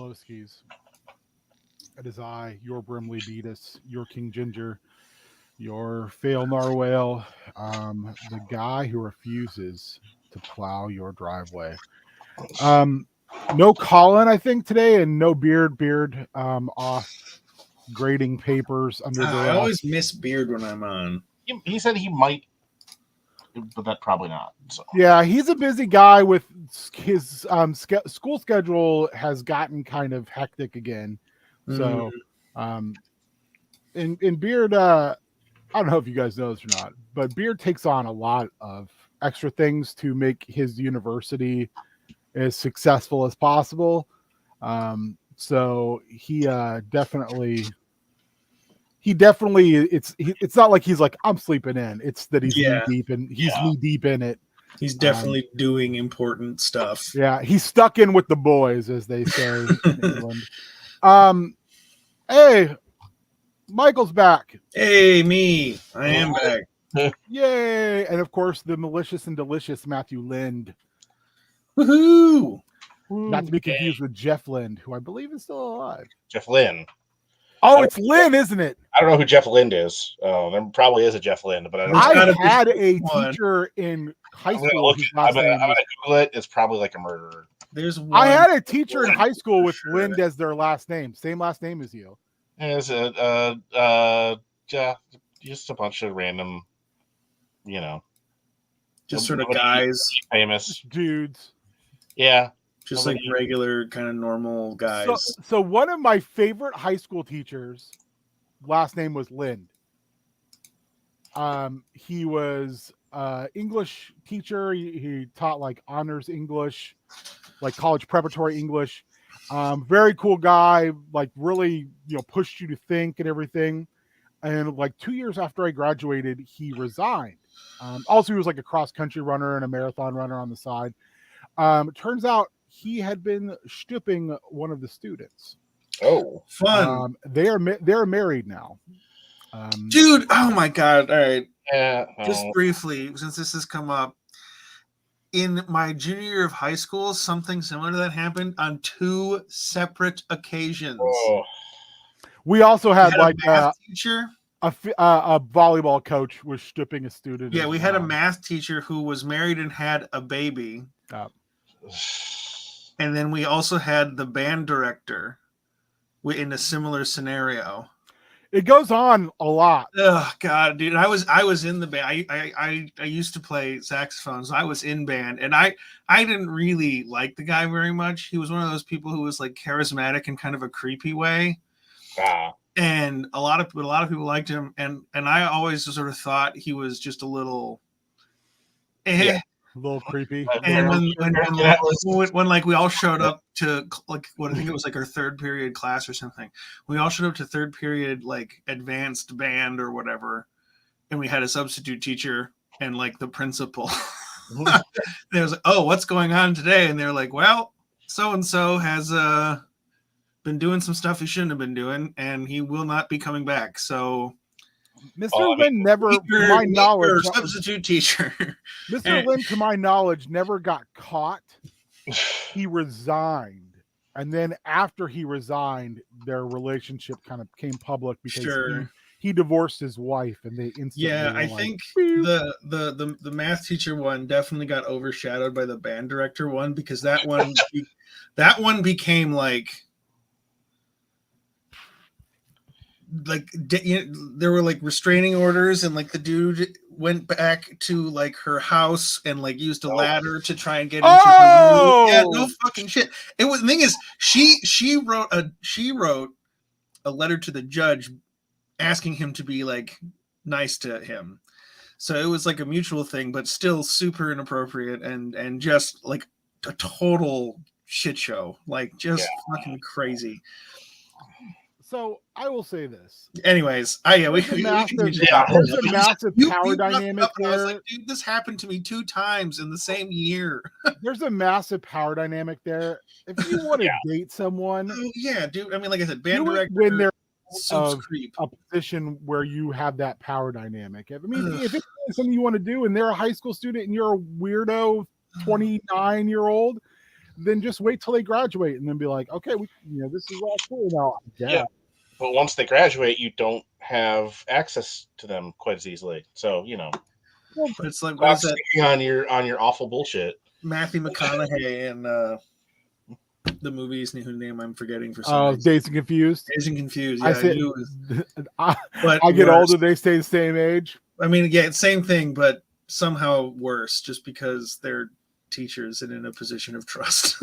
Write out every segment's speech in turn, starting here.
Lowskis. It is I, your Brimley Beatus, your King Ginger, your Fail Narwhale, the guy who refuses to plow your driveway. Um, no Colin, I think, today, and no Beard off grading papers under I duress. always miss Beard when I'm on. He said he might, but that probably not. So. Yeah, he's a busy guy with his school schedule has gotten kind of hectic again. So, in Beard, I don't know if you guys know this or not, but Beard takes on a lot of extra things to make his university as successful as possible. So he definitely it's not like he's like, I'm sleeping in. It's that he's knee deep in it. He's definitely doing important stuff. Yeah, he's stuck in with the boys, as they say in England. Hey, Michael's back. Hey, me. I am back. Yay. And of course, the malicious and delicious Matthew Lind. Woohoo! Not to be confused with Jeff Lind, who I believe is still alive. Jeff Lind. Oh, it's Lynn, isn't it? I don't know who Jeff Lind is. There probably is a Jeff Lind, but I had a teacher in high school. I'm gonna Google it. It's probably like a murderer. There's one. I had a teacher in high school with Lind as their last name. Same last name as you. Is it just a bunch of random, just sort of guys, famous dudes. Yeah. Just like regular kind of normal guys. So one of my favorite high school teachers, last name was Lind. He was English teacher. He taught like honors English, like college preparatory English. Very cool guy, like really, pushed you to think and everything. And like 2 years after I graduated, he resigned. Also, he was like a cross country runner and a marathon runner on the side. It turns out he had been stooping one of the students. Oh, fun! They're married now. Dude, oh my god! All right, just briefly, since this has come up, in my junior year of high school, something similar to that happened on 2 separate occasions. Oh. We also had like a math teacher. A volleyball coach was stooping a student. Yeah, we had a math teacher who was married and had a baby. And then we also had the band director in a similar scenario. It goes on a lot. Oh god, dude! I was in the band. I used to play saxophone, so I was in band, and I didn't really like the guy very much. He was one of those people who was like charismatic in kind of a creepy way. And a lot of people liked him, and I always sort of thought he was just a little. A little creepy. And when like we all showed up to like what I think it was like our 3rd period class or something, we all showed up to 3rd period like advanced band or whatever, and we had a substitute teacher and like the principal. They was like, "Oh, what's going on today?" And they're like, "Well, so and so has been doing some stuff he shouldn't have been doing, and he will not be coming back." So. Mr. Lind never, to my knowledge, substitute teacher. Mr. Lind, to my knowledge, never got caught. He resigned, and then after he resigned, their relationship kind of came public because he divorced his wife, and they instantly. Yeah, I think the math teacher one definitely got overshadowed by the band director one because that one became like. There were like restraining orders, and like the dude went back to like her house and like used a ladder to try and get into her room. Yeah, no fucking shit. It was the thing is she wrote a letter to the judge asking him to be like nice to him. So it was like a mutual thing, but still super inappropriate and just like a total shit show. Like just fucking crazy. So I will say this. Anyways, there's a massive power dynamic there. I was like, dude, this happened to me 2 times in the same year. There's a massive power dynamic there. If you want to date someone, dude. I mean, like I said, band director when they're a position where you have that power dynamic. I mean, if it's something you want to do, and they're a high school student, and you're a weirdo 29-year-old. then just wait till they graduate and then be like, okay, this is all cool now. Yeah. But once they graduate, you don't have access to them quite as easily. So, But it's like, what is that? On your awful bullshit. Matthew McConaughey and the movie's whose name I'm forgetting for some reason. Dazed and Confused. Dazed and Confused. Yeah, I get older, they stay the same age. I mean, yeah, it's same thing, but somehow worse, just because they're teachers and in a position of trust.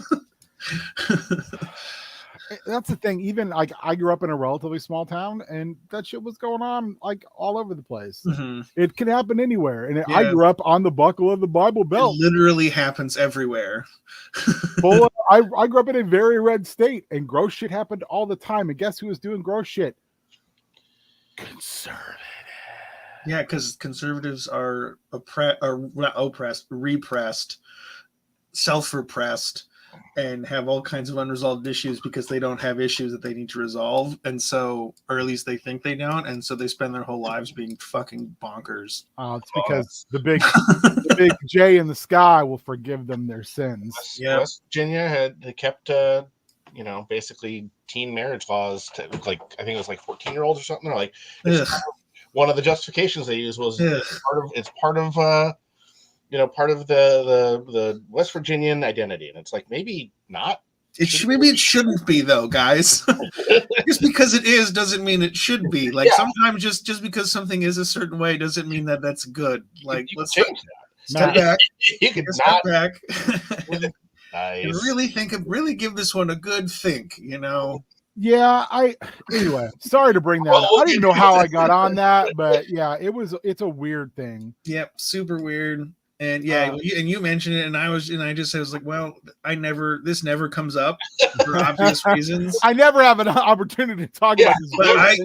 That's the thing. Even like I grew up in a relatively small town, and that shit was going on like all over the place. Mm-hmm. It can happen anywhere. And I grew up on the buckle of the Bible Belt. It literally happens everywhere. I grew up in a very red state, and gross shit happened all the time. And guess who was doing gross shit? Conservative. Yeah, because conservatives are not oppressed, repressed, self-repressed, and have all kinds of unresolved issues because they don't have issues that they need to resolve, and so, or at least they think they don't, and so they spend their whole lives being fucking bonkers. It's because the big J in the sky will forgive them their sins. West Virginia had kept basically teen marriage laws to, like, I think it was like 14-year-olds or something. They're like, one of the justifications they used was it's part of the West Virginian identity, and it's like, maybe not. Maybe it shouldn't be, though, guys. Just because it is doesn't mean it should be. Like, sometimes just because something is a certain way doesn't mean that that's good. Like, let's change that. Step back. You can step back. Nice. And really give this one a good think. Yeah, anyway, sorry to bring that up. I didn't know how I got on that, but yeah, it's a weird thing. Yep, super weird. And and you mentioned it, and I was like, well, this never comes up for obvious reasons. I never have an opportunity to talk about this.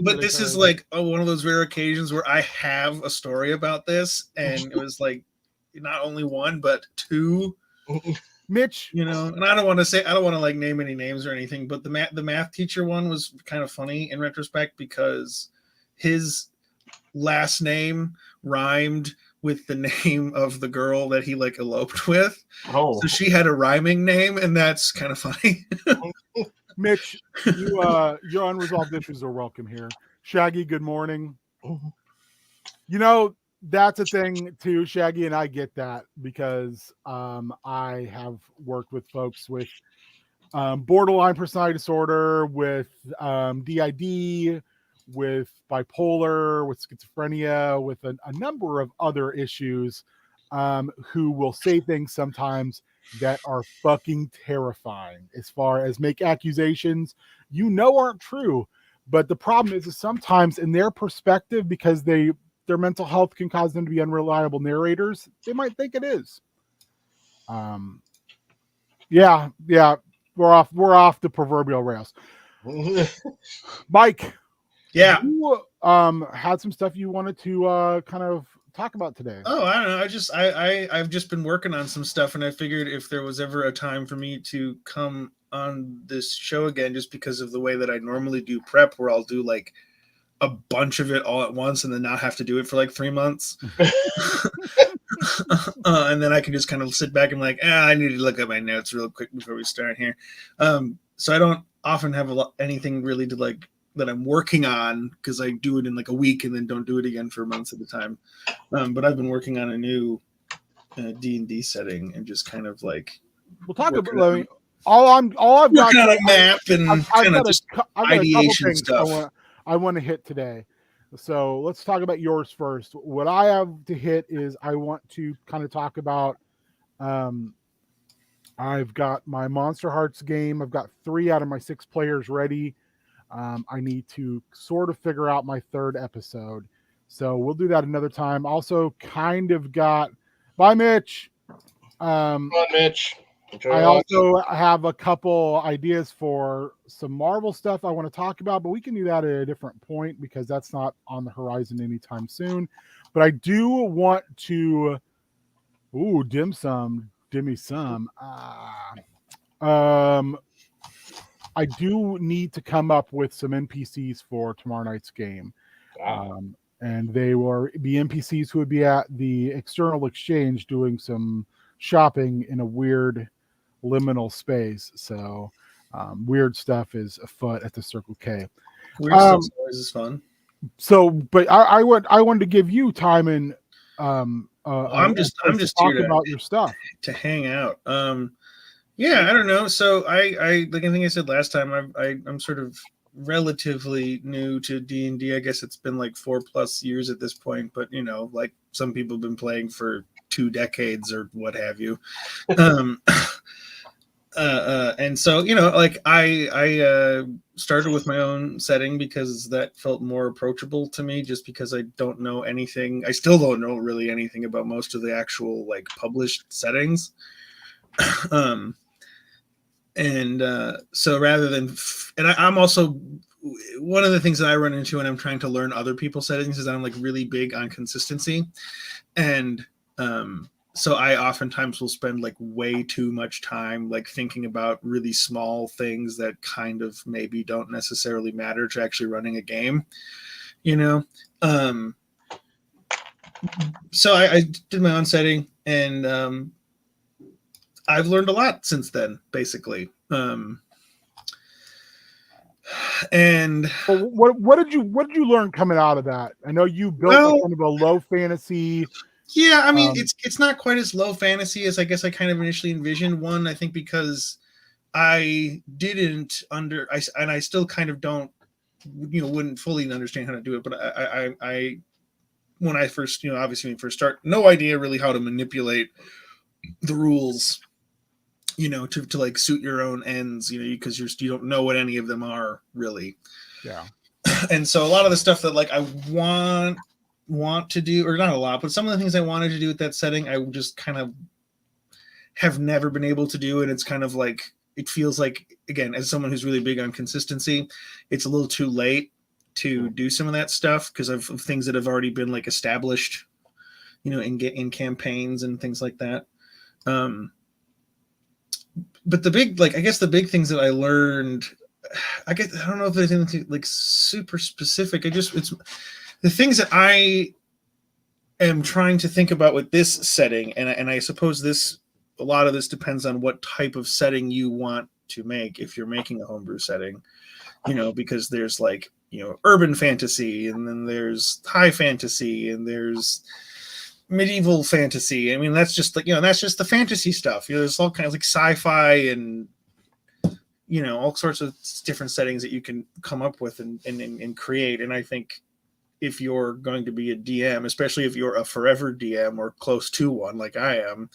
But this is like one of those rare occasions where I have a story about this, and it was like not only one but two. Mitch, and I don't want to like name any names or anything, but the math teacher one was kind of funny in retrospect because his last name rhymed with the name of the girl that he like eloped with. So she had a rhyming name, and that's kind of funny. Mitch, your unresolved issues are welcome here. Shaggy, good morning. That's a thing too, Shaggy, and I get that because I have worked with folks with borderline personality disorder, with DID, with bipolar, with schizophrenia, with a number of other issues, who will say things sometimes that are fucking terrifying as far as make accusations aren't true. But the problem is sometimes in their perspective, because their mental health can cause them to be unreliable narrators, they might think it is. Yeah, we're off the proverbial rails. Mike, you had some stuff you wanted to kind of talk about today. Oh, I don't know. I've just been working on some stuff, and I figured if there was ever a time for me to come on this show again, just because of the way that I normally do prep, where I'll do like a bunch of it all at once and then not have to do it for like 3 months. And then I can just kind of sit back and be like, I need to look at my notes real quick before we start here. So I don't often have anything really to like that I'm working on, because I do it in like a week and then don't do it again for months at a time. But I've been working on a new D&D setting and just kind of like we'll talk about all I've got on a map and kind of just ideation stuff. I want to hit today. So let's talk about yours first. What I have to hit is I want to kind of talk about I've got my Monster Hearts game. I've got 3 out of my 6 players ready. I need to sort of figure out my 3rd episode. So we'll do that another time. Also kind of got bye Mitch. Come on, Mitch. I also have a couple ideas for some Marvel stuff I want to talk about, but we can do that at a different point because that's not on the horizon anytime soon. But I do want to, dim me some. I do need to come up with some NPCs for tomorrow night's game. And they will be NPCs who would be at the external exchange doing some shopping in a weird liminal space. So weird stuff is afoot at the Circle K. Weird stuff always is fun. So, but I wanted to give you time and I'm just talk here about your stuff to hang out. Yeah, I don't know. So I like I think I said last time, I'm sort of relatively new to D&D. I guess it's been like 4+ years at this point, but you know, like some people have been playing for 2 decades or what have you. And so, you know, like I started with my own setting because that felt more approachable to me, just because I don't know anything. I still don't know really anything about most of the actual like published settings. So rather than, I'm also, one of the things that I run into when I'm trying to learn other people's settings is that I'm like really big on consistency. And, so I oftentimes will spend like way too much time like thinking about really small things that kind of maybe don't necessarily matter to actually running a game, you know? So I did my own setting, and I've learned a lot since then, basically. And what did you learn coming out of that? I know you built kind of a low fantasy. Yeah, I mean, it's not quite as low fantasy as I guess I kind of initially envisioned. One, I think because I didn't and I still kind of don't, you know, wouldn't fully understand how to do it. But I when I first, you know, obviously when you first start, no idea really how to manipulate the rules, you know, to like suit your own ends, you know, because you don't know what any of them are really. Yeah. And so a lot of the stuff that like I want to do, or not a lot, but some of the things I wanted to do with that setting, I just kind of have never been able to do. And it's kind of like, it feels like, again, as someone who's really big on consistency, it's a little too late to do some of that stuff because of things that have already been like established, you know, in campaigns and things like that. But the big, like, I guess the big things that I learned, I don't know if there's anything like super specific. It's the things that I am trying to think about with this setting, and I suppose a lot of this depends on what type of setting you want to make if you're making a homebrew setting, you know, because there's like, you know, urban fantasy, and then there's high fantasy, and there's medieval fantasy. I mean, that's just like, you know, that's just the fantasy stuff. You know, there's all kinds of like sci-fi and, you know, all sorts of different settings that you can come up with and create. And I think if you're going to be a DM, especially if you're a forever DM or close to one like I am,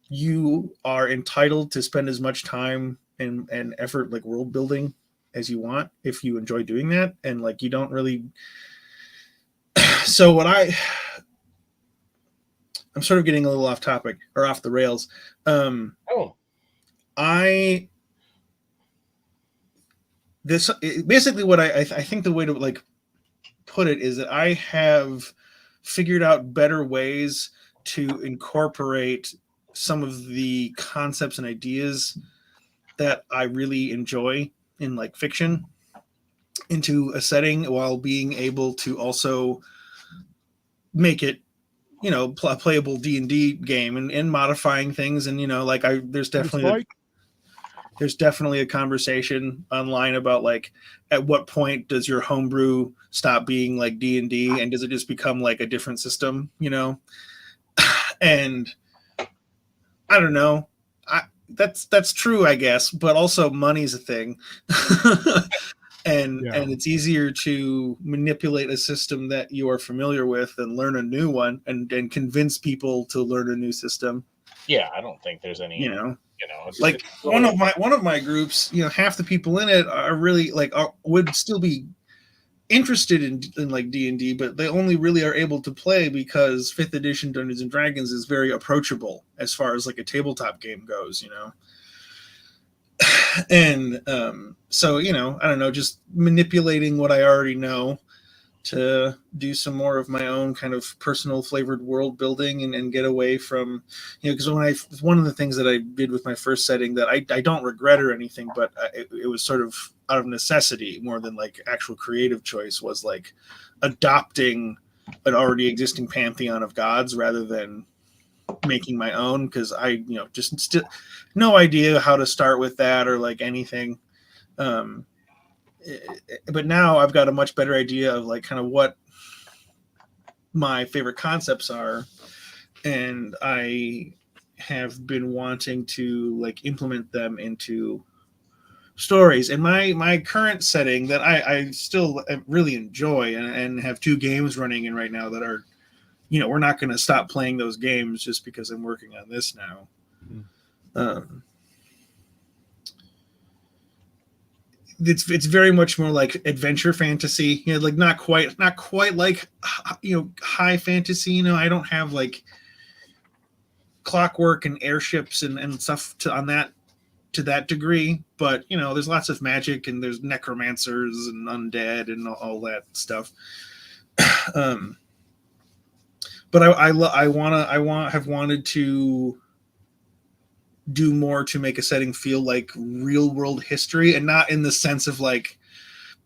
you are entitled to spend as much time and effort like world building as you want if you enjoy doing that. And like, you don't really. So I'm sort of getting a little off topic or off the rails. Basically what I think the way to like put it is that I have figured out better ways to incorporate some of the concepts and ideas that I really enjoy in like fiction into a setting while being able to also make it, you know, a playable D&D game and modifying things. And, you know, like there's definitely a conversation online about like, at what point does your homebrew stop being like D&D and does it just become like a different system, you know? And I don't know. That's true, I guess, but also money's a thing. And it's easier to manipulate a system that you are familiar with than learn a new one and convince people to learn a new system. Yeah, I don't think there's any, like one of my groups, you know, half the people in it are really like would still be interested in like D&D, but they only really are able to play because 5th edition Dungeons and Dragons is very approachable as far as like a tabletop game goes, you know. And so, you know, I don't know, just manipulating what I already know to do some more of my own kind of personal flavored world building and get away from, you know, because one of the things that I did with my first setting that I don't regret or anything, but it was sort of out of necessity more than like actual creative choice, was like adopting an already existing pantheon of gods rather than making my own, because I just still no idea how to start with that or like anything. But now I've got a much better idea of like kind of what my favorite concepts are, and I have been wanting to like implement them into stories. And my current setting that I still really enjoy and have 2 games running in right now that are, we're not going to stop playing those games just because I'm working on this now. It's very much more like adventure fantasy, like not quite like high fantasy. I don't have like clockwork and airships and stuff to that degree, but there's lots of magic and there's necromancers and undead and all that stuff. But I have wanted to do more to make a setting feel like real world history, and not in the sense of like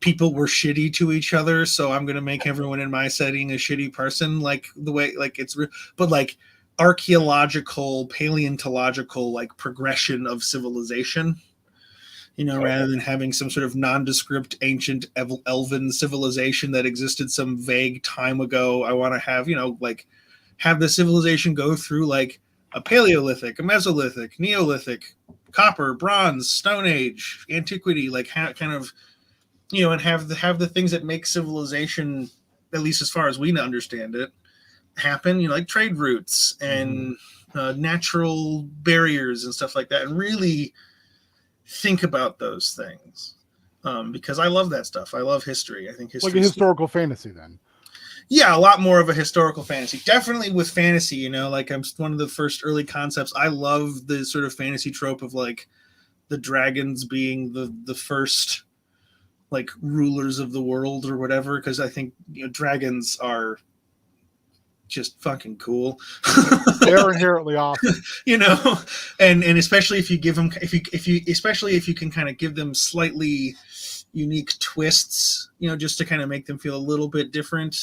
people were shitty to each other, so I'm going to make everyone in my setting a shitty person, like the way like it's but like archaeological, paleontological like progression of civilization, rather than having some sort of nondescript ancient elven civilization that existed some vague time ago. I want to have like have the civilization go through like a Paleolithic, a Mesolithic, Neolithic, Copper, Bronze, Stone Age, Antiquity, like kind of, and have the things that make civilization, at least as far as we understand it, happen. Like trade routes and natural barriers and stuff like that, and really think about those things, because I love that stuff. I love history. I think history, like a historical fantasy, then. Yeah, a lot more of a historical fantasy. Definitely with fantasy, like I'm one of the first early concepts. I love the sort of fantasy trope of like the dragons being the first like rulers of the world or whatever, because I think dragons are just fucking cool. They're inherently awesome. And especially if you give them especially if you can kind of give them slightly unique twists, just to kind of make them feel a little bit different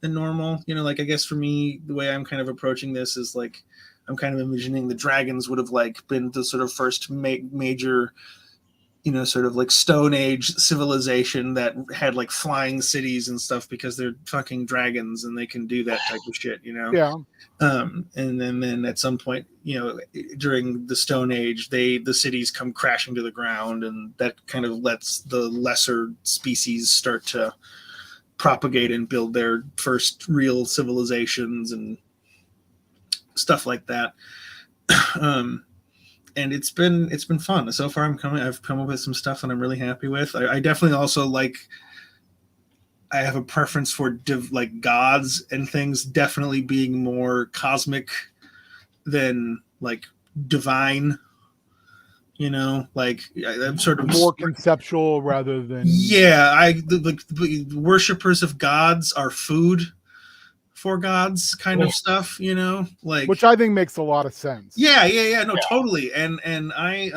than normal. Like I guess for me, the way I'm kind of approaching this is like I'm kind of envisioning the dragons would have like been the sort of first major, sort of like Stone Age civilization that had like flying cities and stuff, because they're fucking dragons and they can do that type of shit, Yeah. And then at some point, during the Stone Age, the cities come crashing to the ground, and that kind of lets the lesser species start to propagate and build their first real civilizations and stuff like that. And it's been fun so far. I've come up with some stuff that I'm really happy with. I definitely also like, I have a preference for like gods and things definitely being more cosmic than like divine. Like I'm sort of more conceptual rather than. Yeah, the worshippers of gods are food for gods kind of stuff, like, which I think makes a lot of sense. Yeah. No, totally. And I,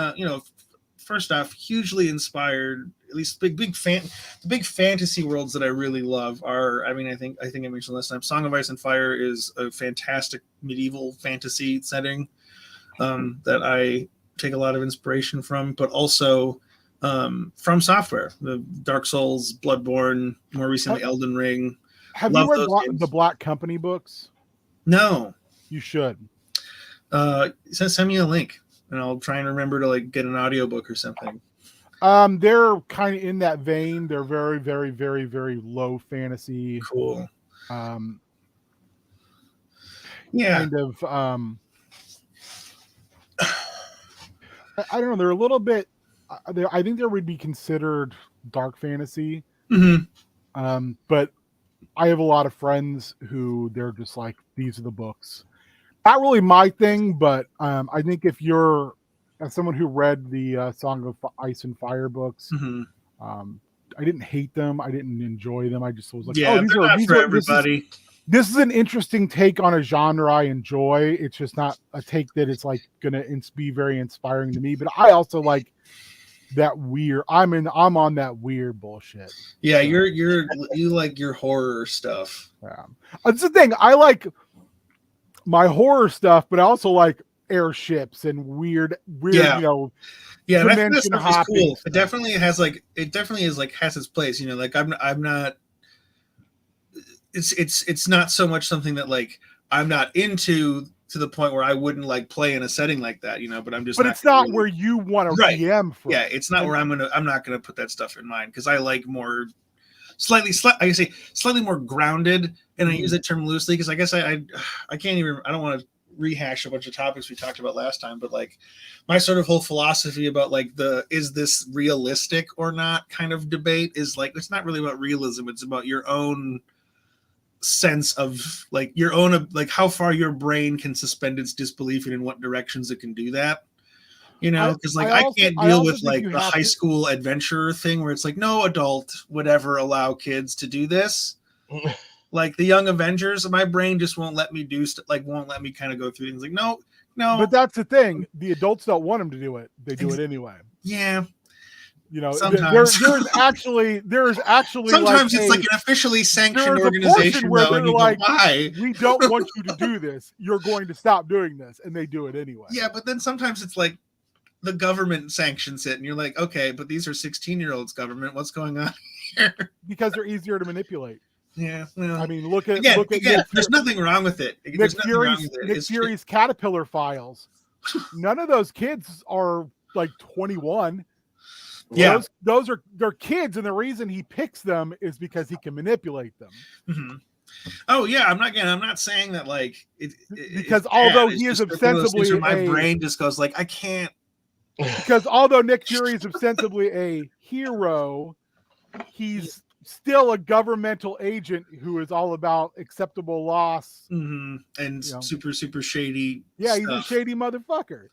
first off, hugely inspired. At least the big fantasy worlds that I really love are. I mean, I think I mentioned last time. Song of Ice and Fire is a fantastic medieval fantasy setting that I take a lot of inspiration from, but also from software, the Dark Souls, Bloodborne, more recently Elden Ring. Have you read the Black Company books? No. You should. Send me a link and I'll try and remember to like get an audiobook or something. They're kind of in that vein. They're very, very, very, very low fantasy. Cool. Yeah. Kind of I don't know. They're a little bit. I think they would be considered dark fantasy. Mm-hmm. But I have a lot of friends who they're just like, these are the books. Not really my thing, but I think if you're as someone who read the Song of Ice and Fire books, I didn't hate them. I didn't enjoy them. I just was like, yeah, these are everybody. This is an interesting take on a genre I enjoy. It's just not a take that it's like gonna be very inspiring to me. But I also like that weird. I'm on that weird bullshit. Yeah, so. You like your horror stuff. Yeah, that's the thing. I like my horror stuff, but I also like airships and weird, Yeah. Yeah, that dimension stuff is hopping cool. stuff. It definitely has its place. Like I'm not. It's not so much something that like I'm not into to the point where I wouldn't like play in a setting like that, but I'm just. But not it's not really, where you want to right. DM from. Yeah, it's not where I'm not gonna put that stuff in mind because I like more slightly more grounded, and I use that term loosely because I guess I can't even. I don't want to rehash a bunch of topics we talked about last time, but like my sort of whole philosophy about like the is this realistic or not kind of debate is like it's not really about realism, it's about your own sense of like your own like how far your brain can suspend its disbelief and in what directions it can do that, because like I can't deal with like the high school adventure thing where it's like no adult would ever allow kids to do this. Like the Young Avengers, my brain just won't let me won't let me kind of go through things like no. But that's the thing. The adults don't want them to do it. They do it anyway. Yeah. Sometimes there's actually sometimes it's like an officially sanctioned organization where they're like, why? We don't want you to do this. You're going to stop doing this, and they do it anyway. Yeah, but then sometimes it's like the government sanctions it, and you're like, okay, but these are 16-year-olds, government. What's going on here? Because they're easier to manipulate. Yeah, well, I mean, look at there's nothing wrong with it. Nick Fury's Caterpillar Files. None of those kids are like 21. Yeah, they're kids, and the reason he picks them is because he can manipulate them. Mm-hmm. Oh yeah, I'm not saying that like because although he is ostensibly my brain just goes like I can't. Because although Nick Fury is ostensibly a hero, he's still a governmental agent who is all about acceptable loss and super shady. Yeah, stuff. He's a shady motherfucker.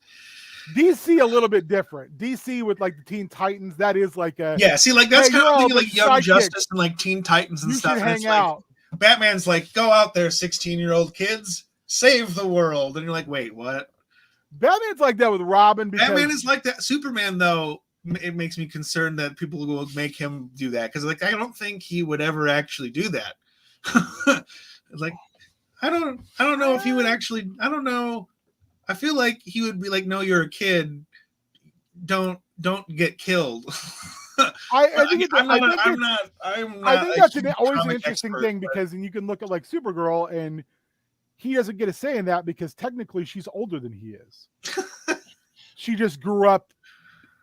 DC a little bit different. DC with like the Teen Titans, that is like a see, like that's kind of thinking like Young Justice and like Teen Titans and stuff. You should hang out. Like, Batman's like, go out there, 16-year-old kids, save the world, and you're like, wait, what? Batman's like that with Robin. Batman is like that. Superman, though, it makes me concerned that people will make him do that because, like, I don't think he would ever actually do that. Like, I don't know if he would actually. I don't know. I feel like he would be like, "No, you're a kid. Don't get killed." I think that's always an interesting thing because then you can look at like Supergirl and he doesn't get a say in that because technically she's older than he is. She just grew up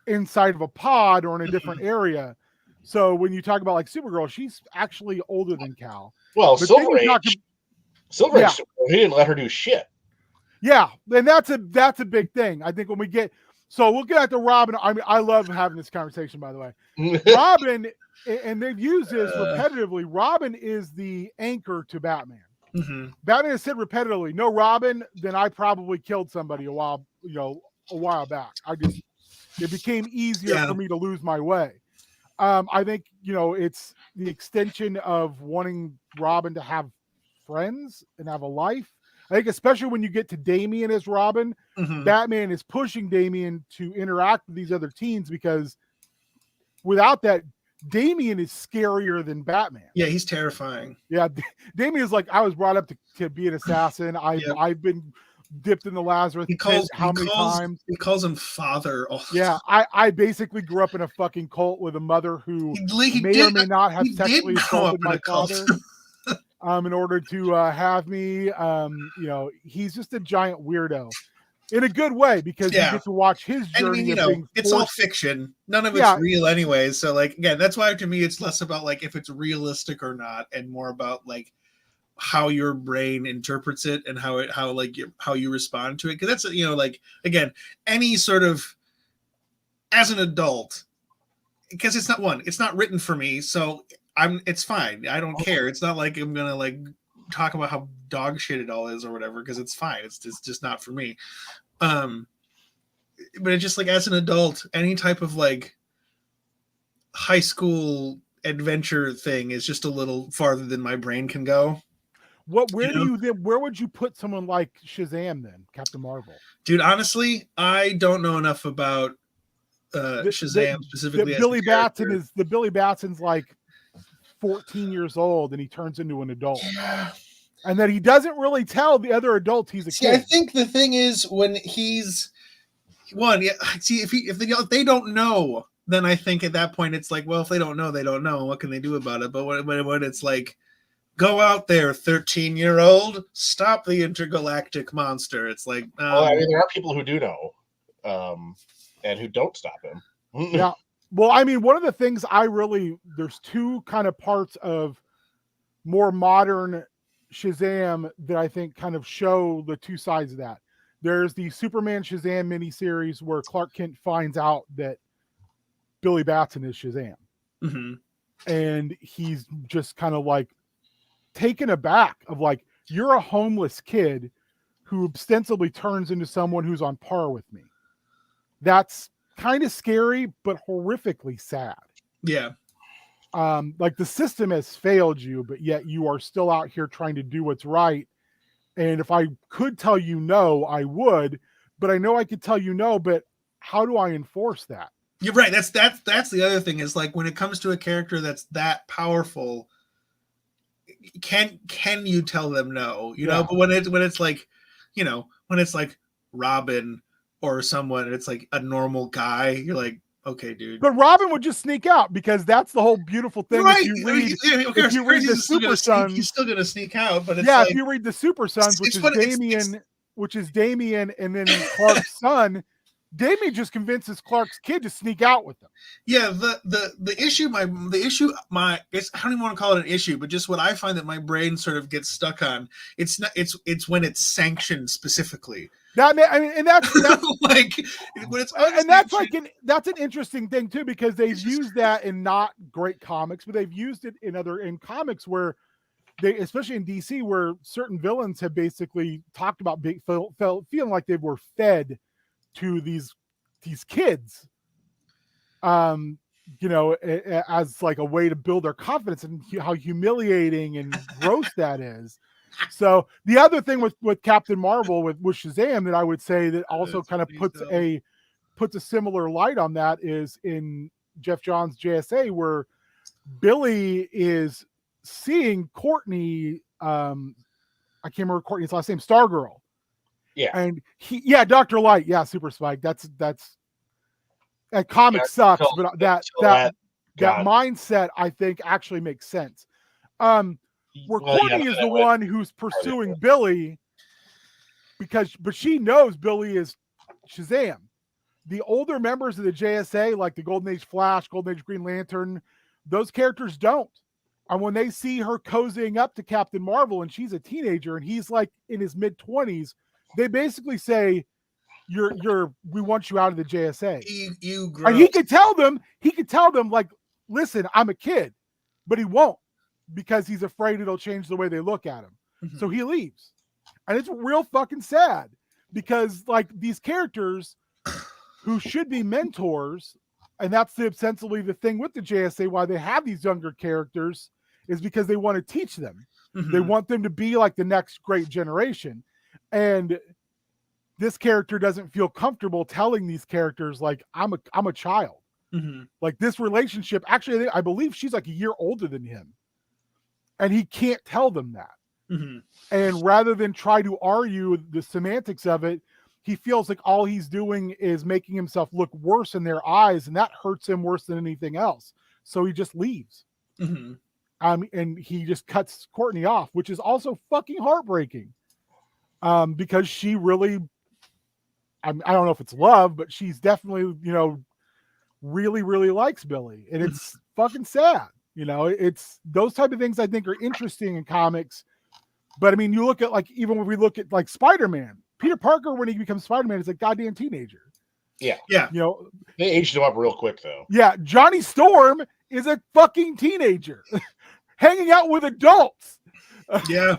inside of a pod or in a different area. So when you talk about like Supergirl, she's actually older than Cal. Well, Silver Age, he didn't let her do shit. Yeah, and that's a big thing. I think when we get looking at the Robin, I mean, I love having this conversation, by the way. Robin, and they've used this repetitively, Robin is the anchor to Batman. Mm-hmm. Batman has said repetitively, no Robin, then I probably killed somebody a while back. It became easier for me to lose my way. I think, it's the extension of wanting Robin to have friends and have a life. I think especially when you get to Damian as Robin, Batman is pushing Damian to interact with these other teens because without that, Damian is scarier than Batman. Yeah, he's terrifying. Yeah, Damian is like, I was brought up to be an assassin. I've been dipped in the Lazarus pit how many times? He calls him father. Oh. Yeah, I basically grew up in a fucking cult with a mother who may or may not have sexually assaulted my father. In order to have me, he's just a giant weirdo in a good way because you get to watch his journey. It's all fiction. None of it's real anyway. So like, again, that's why to me, it's less about like if it's realistic or not and more about like how your brain interprets it and how you respond to it. Cause that's, like, again, any sort of, as an adult, because it's not written for me. So it's fine. I don't care. It's not like I'm gonna like talk about how dog shit it all is or whatever because it's fine. It's just not for me. But it's just like as an adult, any type of like high school adventure thing is just a little farther than my brain can go. Where would you put someone like Shazam then, Captain Marvel? Dude, honestly, I don't know enough about Shazam specifically. Billy Batson's like 14 years old and he turns into an adult. Yeah. And that he doesn't really tell the other adults he's a kid. I think the thing is when he's one, yeah. See, if they don't know, then I think at that point it's like, well, if they don't know, they don't know. What can they do about it? But when it's like, go out there, 13-year-old, stop the intergalactic monster. It's like, well, I mean, there are people who do know, and who don't stop him. Yeah. Well, I mean, one of the things there's two kind of parts of more modern Shazam that I think kind of show the two sides of that. There's the Superman Shazam miniseries where Clark Kent finds out that Billy Batson is Shazam. Mm-hmm. And he's just kind of like taken aback of like, you're a homeless kid who ostensibly turns into someone who's on par with me. That's kind of scary, but horrifically sad. Yeah. Like the system has failed you, but yet you are still out here trying to do what's right. And if I could tell you no, I would, but I know I could tell you no, but how do I enforce that? You're right. That's the other thing is like when it comes to a character that's that powerful, can you tell them no? You know, but when it's like, you know, when it's like Robin or someone, it's like a normal guy, you're like, okay, dude. But Robin would just sneak out because that's the whole beautiful thing. Right. If you read the Super Sons, he's still gonna sneak out. But it's if you read the Super Sons, which is Damian, and then Clark's son, Damian just convinces Clark's kid to sneak out with them. Yeah, the issue, I don't even want to call it an issue, but just what I find that my brain sort of gets stuck on. It's when it's sanctioned specifically. And that's like when it's and that's an interesting thing too, because they've used that in not great comics, but they've used it in comics where they, especially in DC, where certain villains have basically talked about feeling like they were fed to these kids, you know, as like a way to build their confidence, and how humiliating and gross that is. So the other thing with Captain Marvel with Shazam that I would say that also kind of puts a similar light on that is in Jeff Johns' JSA, where Billy is seeing Courtney, I can't remember Courtney's last name, Stargirl. Yeah. And Dr. Light. Yeah, Super Spike. That's that comic sucks, but that mindset I think actually makes sense. Courtney is the one who's pursuing Billy but she knows Billy is Shazam. The older members of the JSA, like the Golden Age Flash, Golden Age Green Lantern, those characters don't. And when they see her cozying up to Captain Marvel and she's a teenager and he's like in his mid-20s, they basically say, we want you out of the JSA. And he could tell them like, listen, I'm a kid, but he won't, because he's afraid it'll change the way they look at him. Mm-hmm. So he leaves. And it's real fucking sad, because like these characters who should be mentors, and that's ostensibly the thing with the JSA, why they have these younger characters, is because they want to teach them. Mm-hmm. They want them to be like the next great generation. And this character doesn't feel comfortable telling these characters like, I'm a child. Mm-hmm. Like this relationship, actually, I believe she's like a year older than him. And he can't tell them that. Mm-hmm. And rather than try to argue the semantics of it, he feels like all he's doing is making himself look worse in their eyes, and that hurts him worse than anything else. So he just leaves. Mm-hmm. And he just cuts Courtney off, which is also fucking heartbreaking. Because she really, I don't know if it's love, but she's definitely, you know, really, really likes Billy. And it's fucking sad. You know, it's those type of things I think are interesting in comics. But I mean, you look at like, even when we look at like Spider-Man, Peter Parker, when he becomes Spider-Man, is a goddamn teenager. Yeah. Yeah. You know, they aged him up real quick though. Yeah. Johnny Storm is a fucking teenager hanging out with adults. Yeah.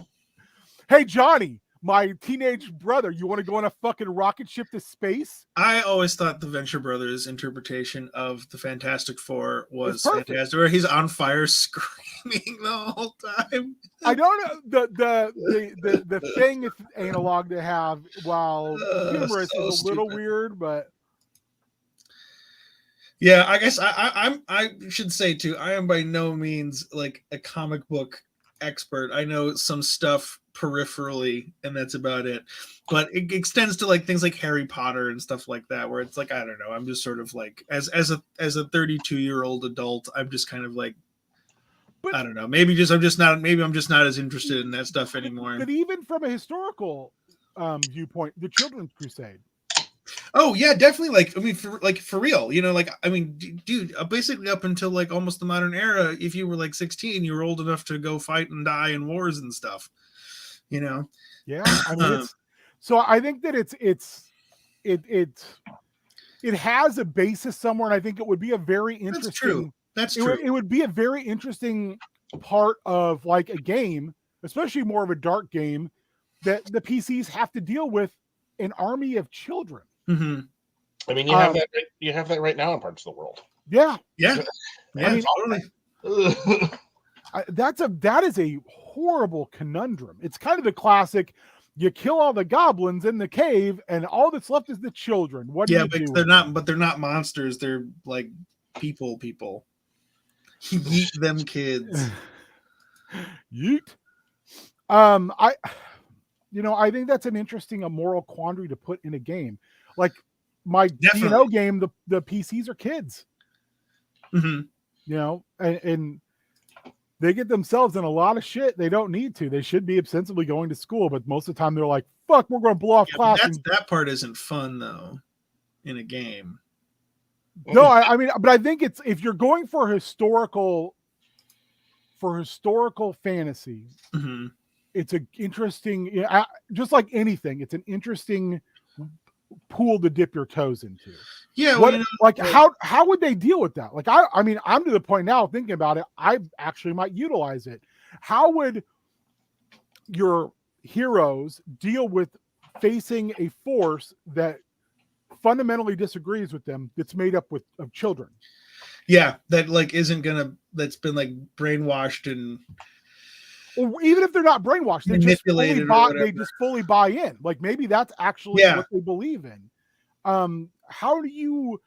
Hey, Johnny, my teenage brother, you want to go on a fucking rocket ship to space? I always thought the Venture Brothers interpretation of the Fantastic Four was fantastic, where he's on fire screaming the whole time. I don't know. The thing analog to have, while humorous, so is a little weird, but yeah, I guess I should say too, I am by no means like a comic book expert. I know some stuff peripherally, and that's about it. But it extends to like things like Harry Potter and stuff like that, where it's like, I don't know. I'm just sort of like, as a 32-year-old adult, I'm just kind of like, But, I don't know. Maybe I'm just not as interested in that stuff anymore. But even from a historical viewpoint, the Children's Crusade. Oh yeah, definitely. Like, I mean, for real, you know, like, I mean, dude, basically up until like almost the modern era, if you were like 16, you were old enough to go fight and die in wars and stuff, you know? Yeah. I mean, so I think that it has a basis somewhere. And I think it would be a very interesting, That's true. It would be a very interesting part of like a game, especially more of a dark game, that the PCs have to deal with an army of children. Mm-hmm. I mean, you have that right now in parts of the world. Yeah. I mean, totally. That is a horrible conundrum. It's kind of the classic, you kill all the goblins in the cave and all that's left is the children. What do you do? They're not monsters. They're like people. Yeet them kids. Yeet. I think that's an interesting moral quandary to put in a game. Like my D&O game, the PCs are kids. Mm-hmm. You know, and they get themselves in a lot of shit they don't need to. They should be ostensibly going to school, but most of the time they're like, fuck, we're going to blow off class. That part isn't fun though in a game. No, I mean, but I think it's, if you're going for historical fantasy, mm-hmm. It's an interesting, just like anything, it's an interesting pool to dip your toes into. Yeah. How would they deal with that? Like, I mean, I'm to the point now thinking about it, I actually might utilize it. How would your heroes deal with facing a force that fundamentally disagrees with them, that's made up of children? Yeah, that like that's been like brainwashed and, or even if they're not brainwashed, they just fully buy in. Like maybe that's actually what they believe in. How do you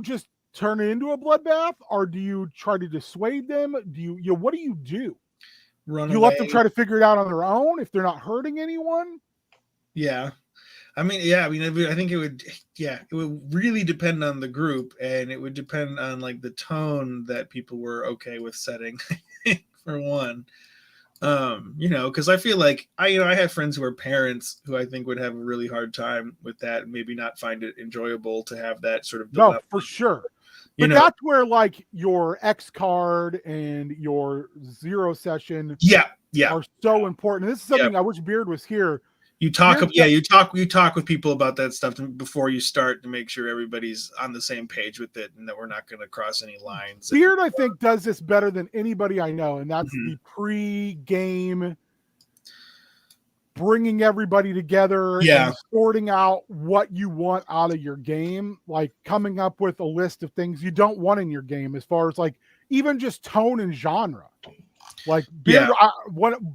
just turn it into a bloodbath, or do you try to dissuade them? What do you do? Run you away. Let them try to figure it out on their own if they're not hurting anyone? Yeah. I mean, I think it would really depend on the group, and it would depend on like the tone that people were okay with setting for one. Because I feel like I have friends who are parents who I think would have a really hard time with that and maybe not find it enjoyable to have that sort of dilemma. No, for sure. But that's where like your X card and your zero session are so important. This is something I wish Beard was here. You talk with people about that stuff before you start to make sure everybody's on the same page with it and that we're not going to cross any lines. Beard, I think, does this better than anybody I know, and that's the pre-game bringing everybody together and sorting out what you want out of your game, like coming up with a list of things you don't want in your game, as far as like even just tone and genre. Like Beard,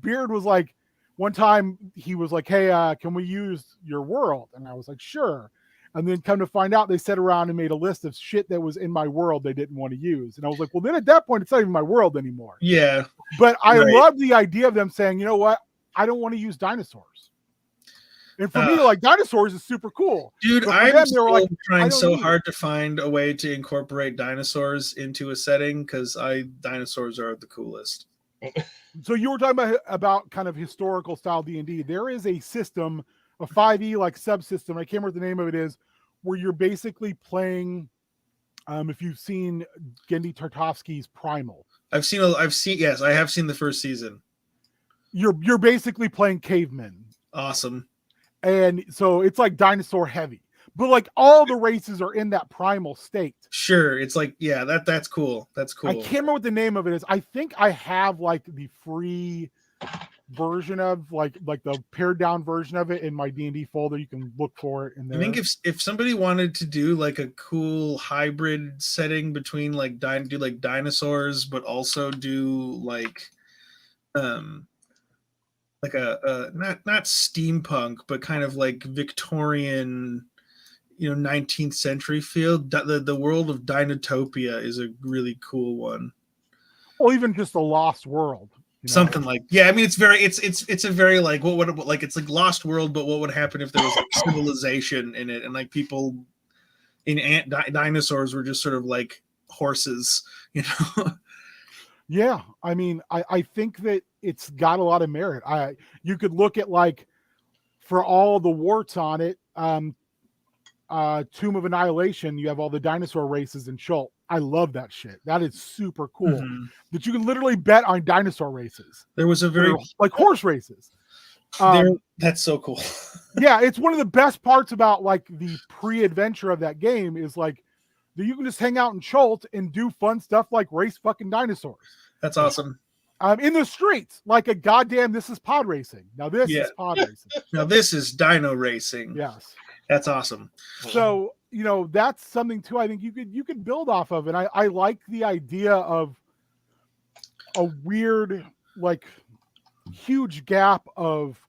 Beard was like, one time he was like, hey, can we use your world? And I was like, sure. And then come to find out, they sat around and made a list of shit that was in my world they didn't want to use. And I was like, well, then at that point, it's not even my world anymore. Yeah. But I love the idea of them saying, you know what? I don't want to use dinosaurs. And for me, like, dinosaurs is super cool. Dude, I'm still trying so hard to find a way to incorporate dinosaurs into a setting, because dinosaurs are the coolest. So you were talking about kind of historical style D&D. There is a system, a 5e like subsystem, I can't remember what the name of it is, where you're basically playing, if you've seen Gendy Tartakovsky's Primal. I have seen the first season. You're basically playing cavemen. Awesome. And so it's like dinosaur heavy. But like all the races are in that primal state. Sure. It's like, that's cool. That's cool. I can't remember what the name of it is. I think I have like the free version of like the pared down version of it in my D&D folder. You can look for it in there. I think if somebody wanted to do like a cool hybrid setting between like do like dinosaurs, but also do like a not steampunk, but kind of like Victorian, 19th century feel. The world of Dinotopia is a really cool one. Well, even just the Lost World, Something like, yeah, I mean, it's a very like, what would, like, it's like Lost World, but what would happen if there was like civilization in it, and like people in dinosaurs were just sort of like horses, you know? Yeah, I mean, I think that it's got a lot of merit. You could look at, like, for all the warts on it, Tomb of Annihilation, you have all the dinosaur races in Schult. I love that shit. That is super cool. That you can literally bet on dinosaur races. There was a very like horse races. That's so cool. Yeah, it's one of the best parts about like the pre-adventure of that game is like that you can just hang out in Schult and do fun stuff like race fucking dinosaurs. That's awesome. In the streets, like a goddamn, this is pod racing. Now this is pod racing. Now this is dino racing. Yes. That's awesome. So, you know, that's something too I think you could build off of. And I like the idea of a weird, like, huge gap of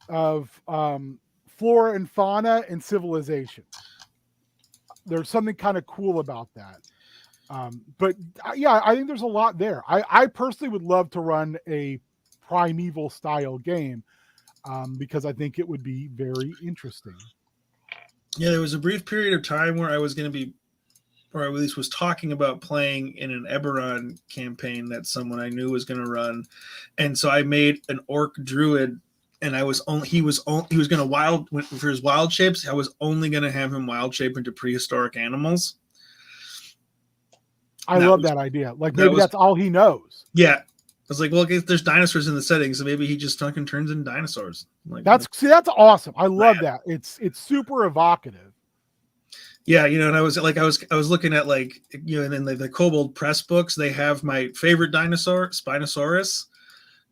flora and fauna and civilization. There's something kind of cool about that. But yeah, I think there's a lot there. I personally would love to run a primeval style game because I think it would be very interesting. Yeah, there was a brief period of time where I was going to be, or at least was talking about playing in an Eberron campaign that someone I knew was going to run, and so I made an orc druid, and he was going to for his wild shapes. I was only going to have him wild shape into prehistoric animals. I love that idea. Like maybe that's all he knows. Yeah. I was like, well, there's dinosaurs in the setting, so maybe he just fucking turns into dinosaurs. Like, that's awesome. I love that. It's super evocative. Yeah, you know, and I was looking at, like, you know, and then the Kobold Press books, they have my favorite dinosaur, Spinosaurus,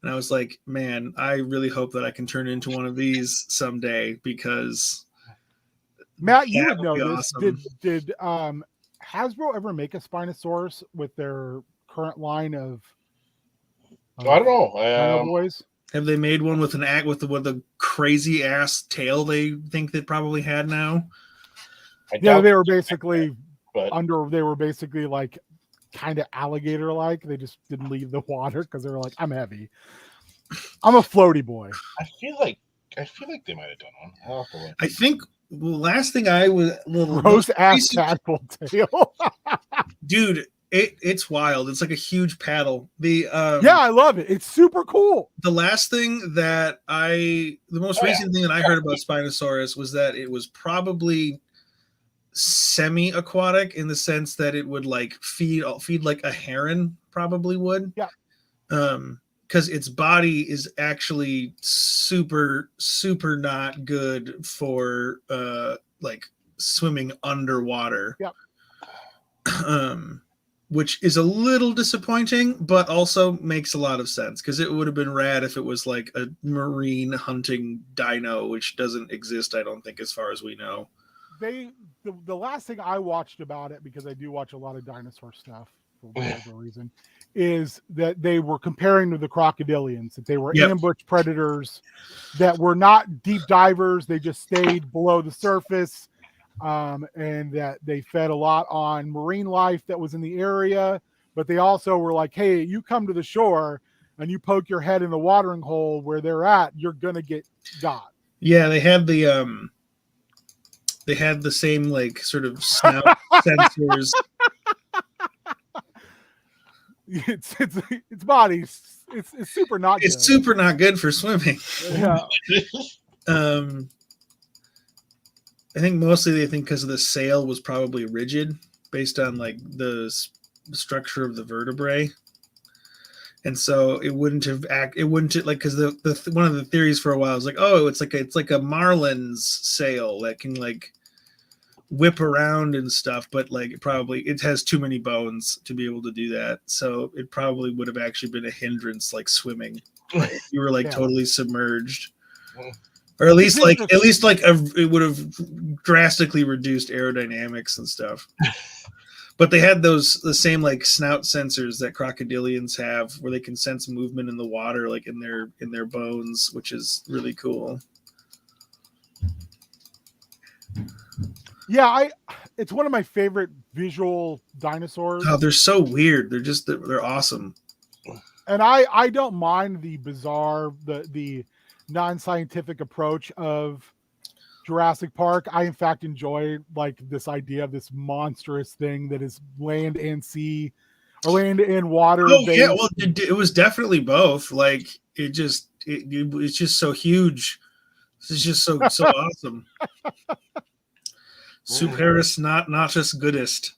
and I was like, man, I really hope that I can turn into one of these someday, because Matt, you would know this. Awesome. Did Hasbro ever make a Spinosaurus with their current line of? I don't know. Boys. Have they made one with with the crazy ass tail they think they probably had now? Yeah, they were basically they were basically like kind of alligator like. They just didn't leave the water because they were like, I'm heavy. I'm a floaty boy. I feel like they might have done one. I'll have to look. I think the last thing I was roast ass tadpole tail. Dude, it's wild. It's like a huge paddle. Yeah, I love it. It's super cool. The last thing that the most recent thing that I heard about Spinosaurus was that it was probably semi-aquatic in the sense that it would like feed like a heron probably would. Yeah. Because its body is actually super not good for like swimming underwater. Yeah. Which is a little disappointing, but also makes a lot of sense, because it would have been rad if it was like a marine hunting dino, which doesn't exist, I don't think, as far as we know. The last thing I watched about it, because I do watch a lot of dinosaur stuff for whatever reason, is that they were comparing to the crocodilians, that they were ambush predators that were not deep divers. They just stayed below the surface. And that they fed a lot on marine life that was in the area, but they also were like, hey, you come to the shore and you poke your head in the watering hole where they're at, you're gonna get got. Yeah, they had the same like sort of snout sensors. Its body, it's super not good. It's super not good for swimming. Yeah. I think mostly they think because of the sail was probably rigid based on like the structure of the vertebrae. And so it wouldn't like, because the one of the theories for a while was like, oh, it's like a marlin's sail that can like whip around and stuff, but like it has too many bones to be able to do that. So it probably would have actually been a hindrance, like swimming. If you were like totally submerged. Or at least it would have drastically reduced aerodynamics and stuff. But they had the same like snout sensors that crocodilians have, where they can sense movement in the water, like in their bones, which is really cool. Yeah, it's one of my favorite visual dinosaurs. Oh, they're so weird. They're awesome. And I don't mind the bizarre, the non-scientific approach of Jurassic Park. I in fact enjoy like this idea of this monstrous thing that is land and sea, or land and water. Oh yeah, based. well it was definitely both. Like it's just so huge. It's just so awesome. Superis, not just goodest.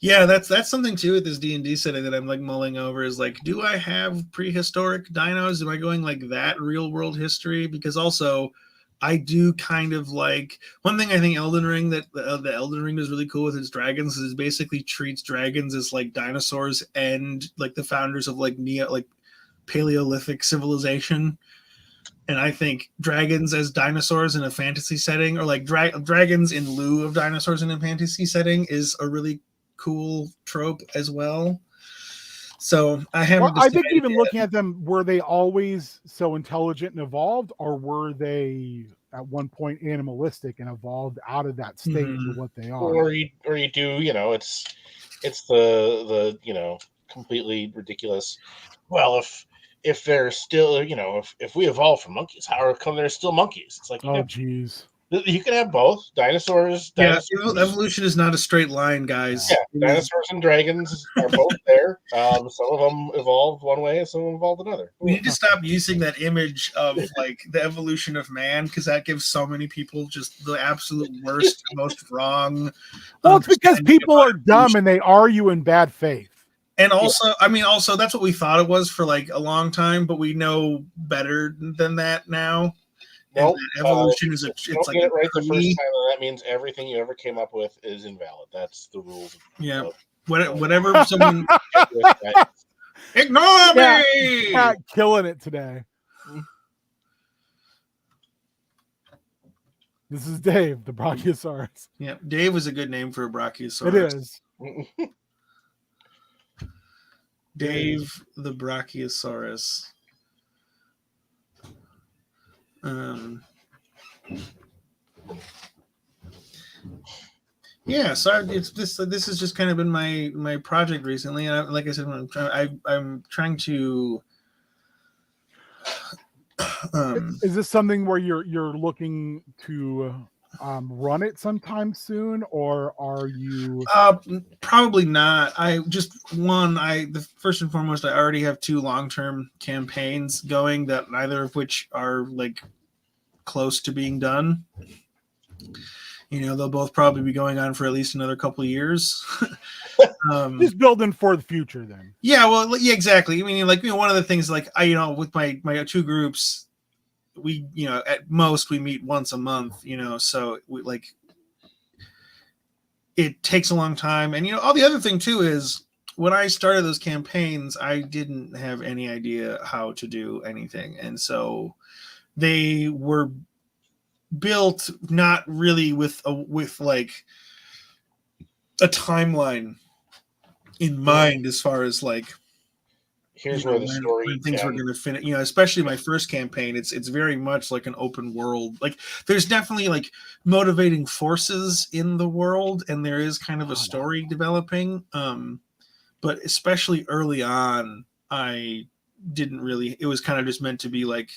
Yeah, that's something too with this D&D setting that I'm like mulling over is like, do I have prehistoric dinos? Am I going like that real world history? Because also I do kind of like one thing I think Elden Ring that the Elden Ring is really cool with its dragons is basically treats dragons as like dinosaurs and like the founders of like Paleolithic civilization. And I think dragons as dinosaurs in a fantasy setting, or like dragons in lieu of dinosaurs in a fantasy setting, is a really cool trope as well. So I haven't. I think even looking at them, were they always so intelligent and evolved, or were they at one point animalistic and evolved out of that state to what they are? Or you do, it's the completely ridiculous. Well, if they're still, if we evolved from monkeys, how come they're still monkeys? It's like, geez. You can have both dinosaurs. Yeah, evolution is not a straight line, guys. Yeah, dinosaurs and dragons are both there. Some of them evolved one way, and some of them evolved another. We need to stop using that image of like the evolution of man, because that gives so many people just the absolute worst, most wrong. Well, it's because people are dumb and they argue in bad faith. And also, I mean, also that's what we thought it was for like a long time, but we know better than that now. Nope. Evolution is it's like it right the first time. That means everything you ever came up with is invalid. That's the rules. Yeah. Whatever someone ignore me. Pat killing it today. This is Dave, the Brachiosaurus. Yeah, Dave was a good name for a Brachiosaurus. It is. Dave the Brachiosaurus. Yeah, so this has just kind of been my project recently, and like I said, I'm trying to. Is this something where you're looking to run it sometime soon, or are you? Probably not. The first and foremost, I already have 2 long-term campaigns going that neither of which are like close to being done. They'll both probably be going on for at least another couple of years. Just building for the future then. Yeah, well, yeah, exactly. I mean, one of the things, like, with my 2 groups, we, at most we meet once a month, so we it takes a long time. And, all the other thing too is when I started those campaigns, I didn't have any idea how to do anything. And so they were built not really with like a timeline in mind, as far as like, here's where the story when things were going to finish. Especially my first campaign, it's very much like an open world. Like there's definitely like motivating forces in the world, and there is kind of a story developing. But especially early on, I didn't really. It was kind of just meant to be like,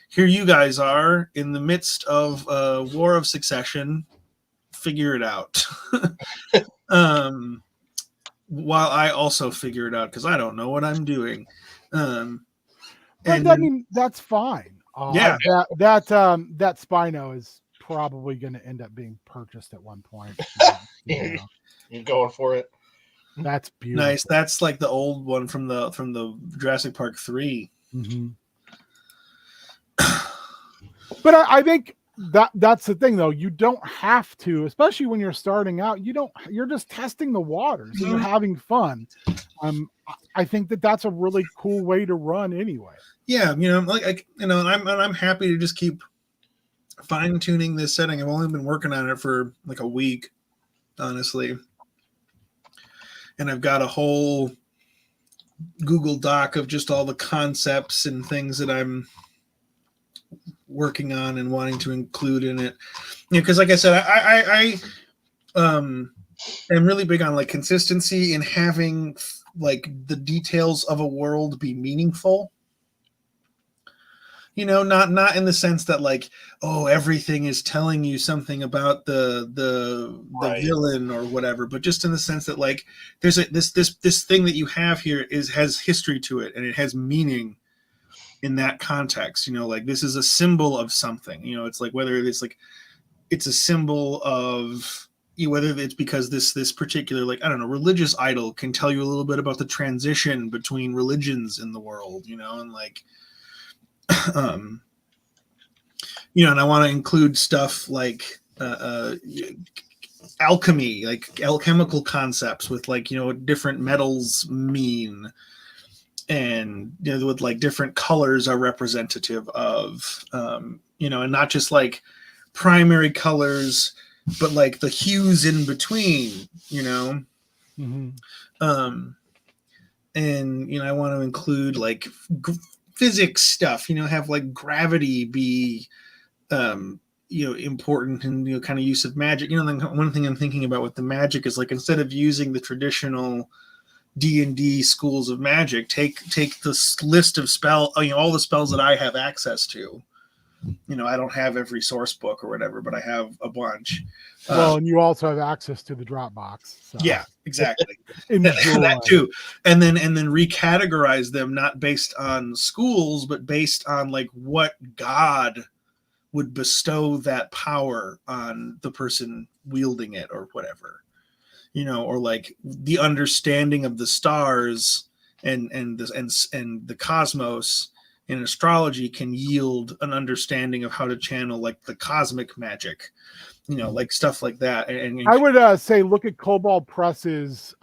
here you guys are in the midst of a war of succession. Figure it out. While I also figure it out, because I don't know what I'm doing. But I mean, that's fine. Yeah. That Spino is probably going to end up being purchased at one point. You're going for it. That's beautiful. Nice. That's like the old one from the Jurassic Park 3. Mm-hmm. But I think that's the thing, though. You don't have to, especially when you're starting out. You're just testing the waters. Mm-hmm. And you're having fun. I think that's a really cool way to run, anyway. Yeah, I'm happy to just keep fine tuning this setting. I've only been working on it for like a week, honestly, and I've got a whole Google Doc of just all the concepts and things that I'm working on and wanting to include in it. Because like I said, I'm really big on like consistency and having like the details of a world be meaningful. You know, not in the sense that like, oh, everything is telling you something about the Right. villain or whatever, but just in the sense that like there's this thing that you have here has history to it and it has meaning in that context. You know, like this is a symbol of something. You know, it's like whether it's like it's a symbol of whether it's because this particular like I don't know religious idol can tell you a little bit about the transition between religions in the world. You know, and like. You know, and I want to include stuff like alchemy, like alchemical concepts with like, you know, what different metals mean and, you know, with like different colors are representative of, you know, and not just like primary colors, but like the hues in between, you know. And, you know, I want to include like physics stuff, you know, have like gravity be you know important and you know kind of use of magic. You know, then one thing I'm thinking about with the magic is like instead of using the traditional D&D schools of magic, take this list of you know, all the spells that I have access to. You know, I don't have every source book or whatever, but I have a bunch. Well, and you also have access to the Dropbox. So. Yeah, exactly. Enjoy. That too, and then recategorize them not based on schools, but based on like what god would bestow that power on the person wielding it or whatever, you know, or like the understanding of the stars and the cosmos in astrology can yield an understanding of how to channel like the cosmic magic, you know, like stuff like that. And I would say look at Cobalt Press's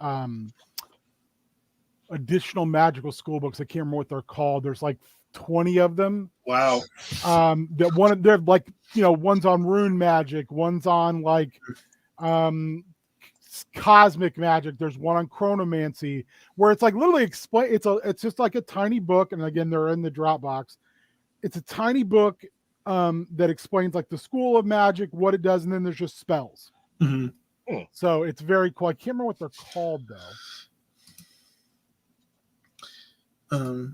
additional magical school books. I can't remember what they're called. There's like 20 of them. Wow. That one they're like, you know, one's on rune magic, one's on like cosmic magic, there's one on chronomancy, where it's like literally explain it's just like a tiny book, and again they're in the Dropbox. It's a tiny book that explains like the school of magic, what it does, and then there's just spells. So it's very cool. I can't remember what they're called though.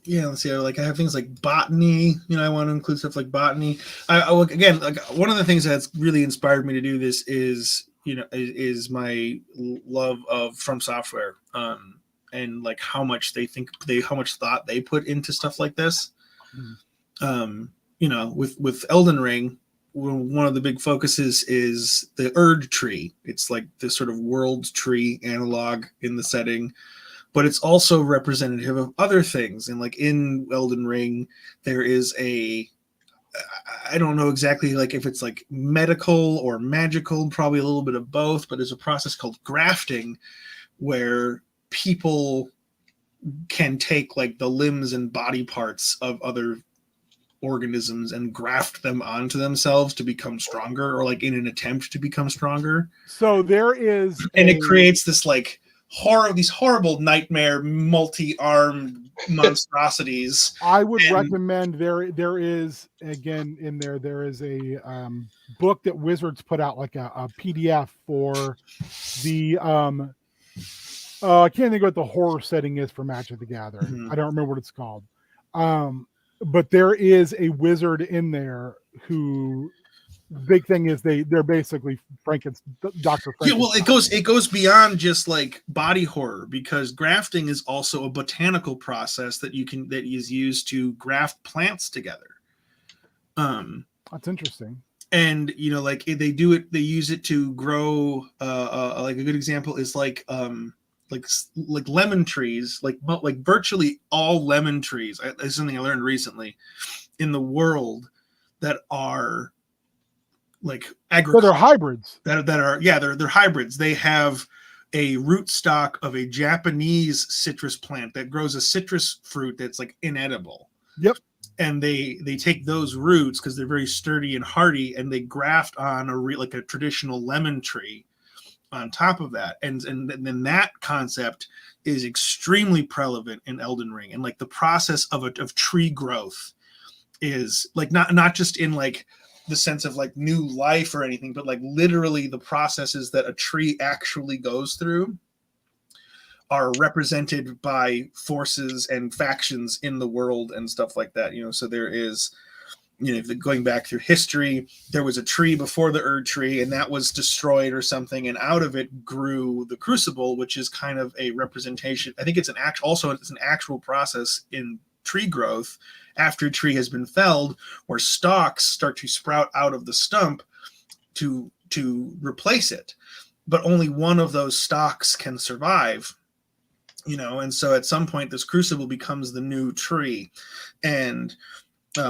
Yeah, let's see. Like I have things like botany. You know, I want to include stuff like botany. I again, like one of the things that's really inspired me to do this is, you know, is my love of From Software, and like how much how much thought they put into stuff like this. You know, with Elden Ring, one of the big focuses is the Erd tree. It's like this sort of world tree analog in the setting. But it's also representative of other things. And like in Elden Ring, there is I don't know exactly like if it's like medical or magical, probably a little bit of both, but there's a process called grafting where people can take like the limbs and body parts of other organisms and graft them onto themselves to become stronger, or like in an attempt to become stronger. So there is, and it creates this like these horrible nightmare multi-armed monstrosities. I would recommend there is again in there is a book that Wizards put out, like a PDF for the I can't think what the horror setting is for Magic the Gathering. I don't remember what it's called. But there is a wizard in there who big thing is they're basically Dr. Frankenstein. Yeah, well, it goes beyond just like body horror, because grafting is also a botanical process that is used to graft plants together. That's interesting. And you know, like they use it to grow. Like a good example is like lemon trees, like virtually all lemon trees. It's something I learned recently in the world that are like so they're hybrids they're hybrids. They have a rootstock of a Japanese citrus plant that grows a citrus fruit that's like inedible. Yep. And they take those roots because they're very sturdy and hardy, and they graft on like a traditional lemon tree on top of that, and then that concept is extremely prevalent in Elden Ring. And like the process of tree growth is like not just in like the sense of like new life or anything, but like literally the processes that a tree actually goes through are represented by forces and factions in the world and stuff like that. So there is, going back through history, there was a tree before the Erd tree, and that was destroyed or something, and out of it grew the Crucible, which is kind of a representation. I think it's it's an actual process in tree growth after a tree has been felled, where stalks start to sprout out of the stump to replace it, but only one of those stalks can survive. And so at some point this crucible becomes the new tree. And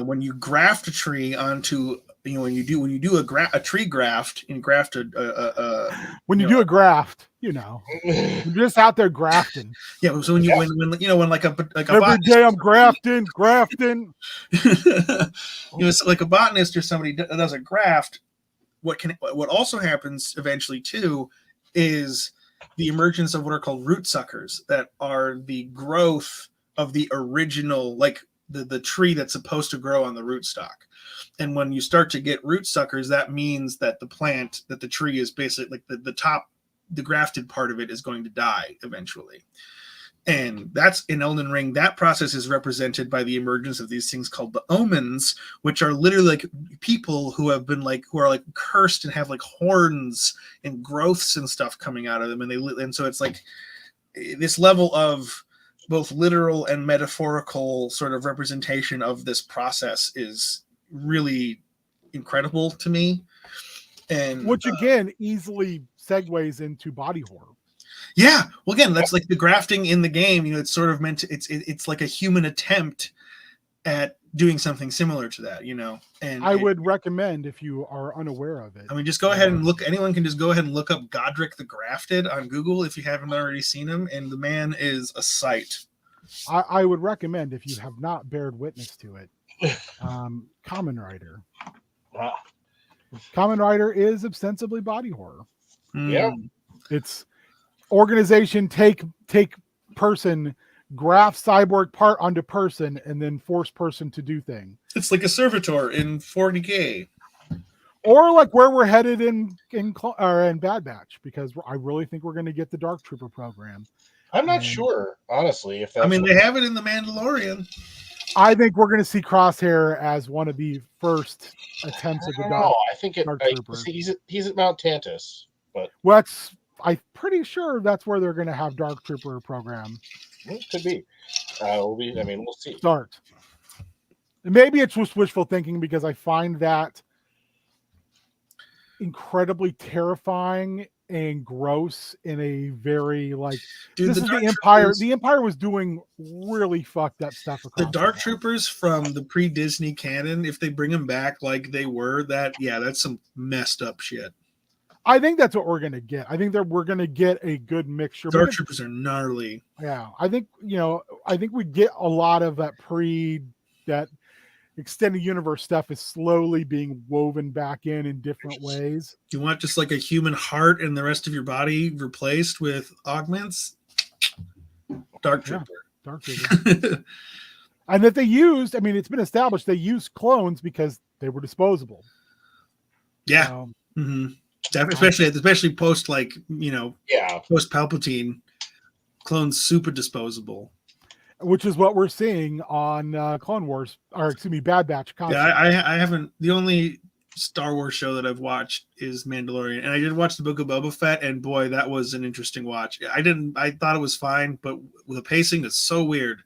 when you graft a tree onto, when you do a tree graft and graft when you do a graft, you're just out there grafting. Yeah. So when like a every day I'm grafting. So like a botanist or somebody does a graft, what also happens eventually too is the emergence of what are called root suckers, that are the growth of the original, like the tree that's supposed to grow on the rootstock. And when you start to get root suckers, that means that the tree is basically like the grafted part of it is going to die eventually. And that's in Elden Ring. That process is represented by the emergence of these things called the omens, which are literally like people who are like cursed and have like horns and growths and stuff coming out of them. And so it's like this level of both literal and metaphorical sort of representation of this process is really incredible to me. And which again easily segues into body horror. Yeah, well, again, that's like the grafting in the game. It's sort of meant to, it's like a human attempt at doing something similar to that. And I would recommend, if you are unaware of it. I mean, just go ahead and look. Anyone can just go ahead and look up Godric the Grafted on Google if you haven't already seen him, and the man is a sight. I would recommend, if you have not bared witness to it, Kamen Rider. Kamen Rider is ostensibly body horror. Yeah, it's organization take person, graft cyborg part onto person, and then force person to do thing. It's like a servitor in 40K, or like where we're headed in Bad Batch, because I really think we're going to get the Dark Trooper program. I'm not sure, honestly. If that's they have it in the Mandalorian. I think we're going to see Crosshair as one of the first attempts of the Dark. I think he's at Mount Tantus, but I'm pretty sure that's where they're going to have Dark Trooper program. It could be. We'll see. Start. And maybe it's just wishful thinking, because I find that incredibly terrifying and gross in a very this is the Empire. The Empire was doing really fucked up stuff. The Dark Troopers from the pre-Disney canon, if they bring them back like they were, that's some messed up shit. I think that's what we're going to get. I think that we're going to get a good mixture. Dark Troopers are gnarly. Yeah. I think we get a lot of that extended universe stuff is slowly being woven back in different ways. Do you want just like a human heart and the rest of your body replaced with augments? Dark Trooper. Yeah, Dark Trooper. And that they used, it's been established, they used clones because they were disposable. Yeah. Especially post post Palpatine, clones super disposable, which is what we're seeing on Clone Wars, or excuse me, Bad Batch. Constantly. Yeah, I haven't. The only Star Wars show that I've watched is Mandalorian, and I did watch the Book of Boba Fett, and boy, that was an interesting watch. I thought it was fine, but the pacing is so weird.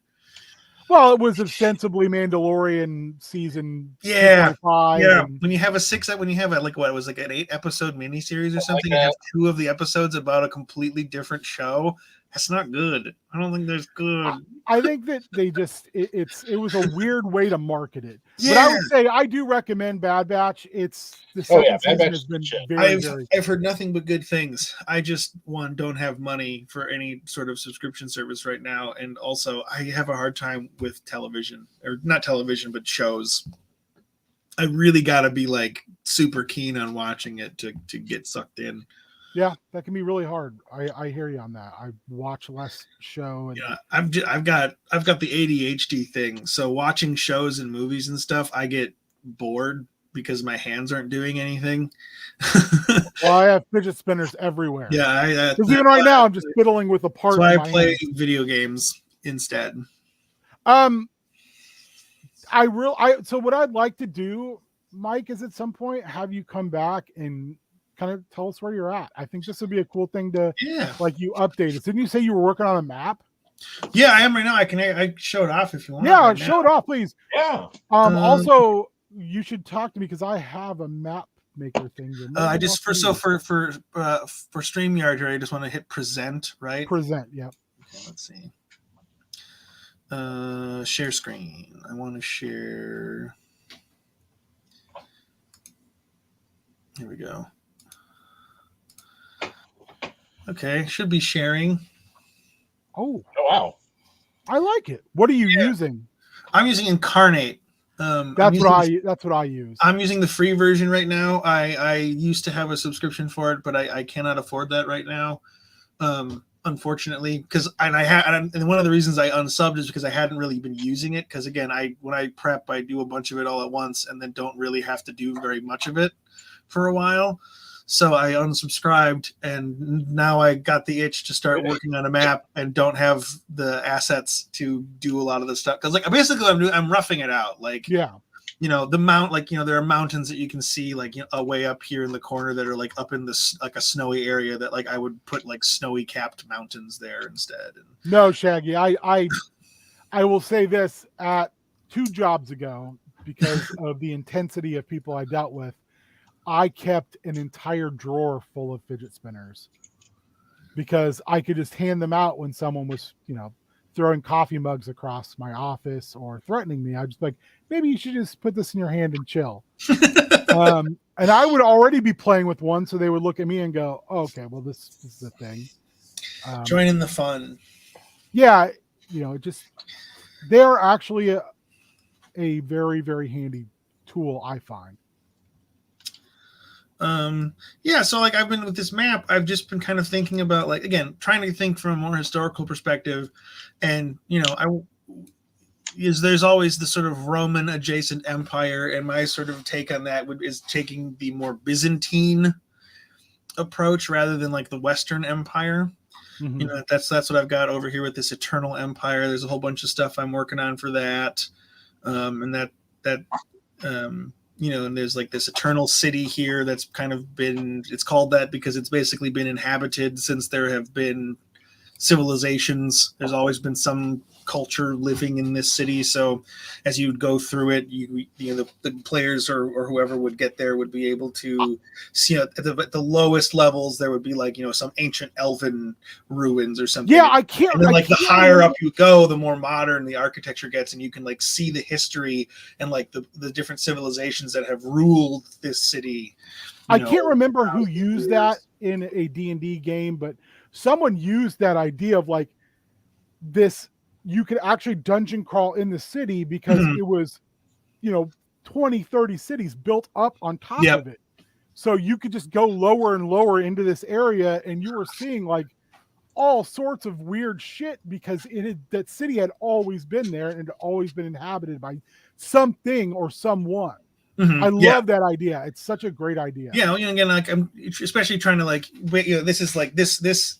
Well, it was ostensibly Mandalorian season 5. Yeah, when you have an 8-episode miniseries or something, you have 2 of the episodes about a completely different show. That's not good. I don't think that's good. I think that they just it was a weird way to market it. Yeah. But I would say I do recommend Bad Batch. It's the second season has been very I've heard nothing but good things. I just don't have money for any sort of subscription service right now, and also I have a hard time with television, or not television, but shows. I really got to be super keen on watching it to get sucked in. Yeah, that can be really hard. I hear you on that. I watch less show. And I've got the ADHD thing. So watching shows and movies and stuff, I get bored because my hands aren't doing anything. Well, I have fidget spinners everywhere. Yeah, because even right now I'm just fiddling with a part. That's why in I my play hand. video games instead. So what I'd like to do, Mike, is at some point have you come back and kind of tell us where you're at. I think this would be a cool thing to like you update it. Didn't you say you were working on a map? Yeah, I am right now. I show it off if you want. Yeah, right show it off, please. Yeah. Also, you should talk to me because I have a map maker thing. I just for StreamYard here, I just want to hit present, right? Present, yeah. Okay, let's see. Share screen. I want to share. Here we go. Okay, should be sharing. Oh wow. I like it. What are you using? I'm using Incarnate. That's what I use. I'm using the free version right now. I used to have a subscription for it, but I cannot afford that right now. Unfortunately, because and one of the reasons I unsubbed is because I hadn't really been using it. Because again, when I prep, I do a bunch of it all at once, and then don't really have to do very much of it for a while. So I unsubscribed, and now I got the itch to start working on a map, and don't have the assets to do a lot of the stuff. Because like basically, I'm roughing it out. Like the mount, there are mountains that you can see way up here in the corner that are like up in this like a snowy area that like I would put like snowy capped mountains there instead. No, Shaggy, I will say this: at 2 jobs ago, because of the intensity of people I dealt with, I kept an entire drawer full of fidget spinners because I could just hand them out when someone was, throwing coffee mugs across my office or threatening me. I'd just be like, maybe you should just put this in your hand and chill. And I would already be playing with one, so they would look at me and go, oh, okay, well, this is the thing. Join in the fun. Yeah, they're actually a very, very handy tool, I find. So like I've been with this map, I've just been kind of thinking about again, trying to think from a more historical perspective, and there's always the sort of Roman adjacent empire, and my sort of take on that is taking the more Byzantine approach rather than like the Western Empire. Mm-hmm. That's what I've got over here with this Eternal Empire. There's a whole bunch of stuff I'm working on for that, and and there's like this eternal city here that's kind of it's called that because it's basically been inhabited since there have been civilizations. There's always been some culture living in this city. So as you go through it, the players or whoever would get there would be able to see at the lowest levels, there would be some ancient elven ruins or something. Yeah, I can't. And then the higher up you go, the more modern the architecture gets, and you can see the history and the different civilizations that have ruled this city. I can't remember who used that in a D&D game, but someone used that idea of this. You could actually dungeon crawl in the city because it was, 20, 30 cities built up on top of it. So you could just go lower and lower into this area, and you were seeing all sorts of weird shit because that city had always been there and had always been inhabited by something or someone. Mm-hmm. I love that idea. It's such a great idea. Yeah, again, I'm especially trying to this is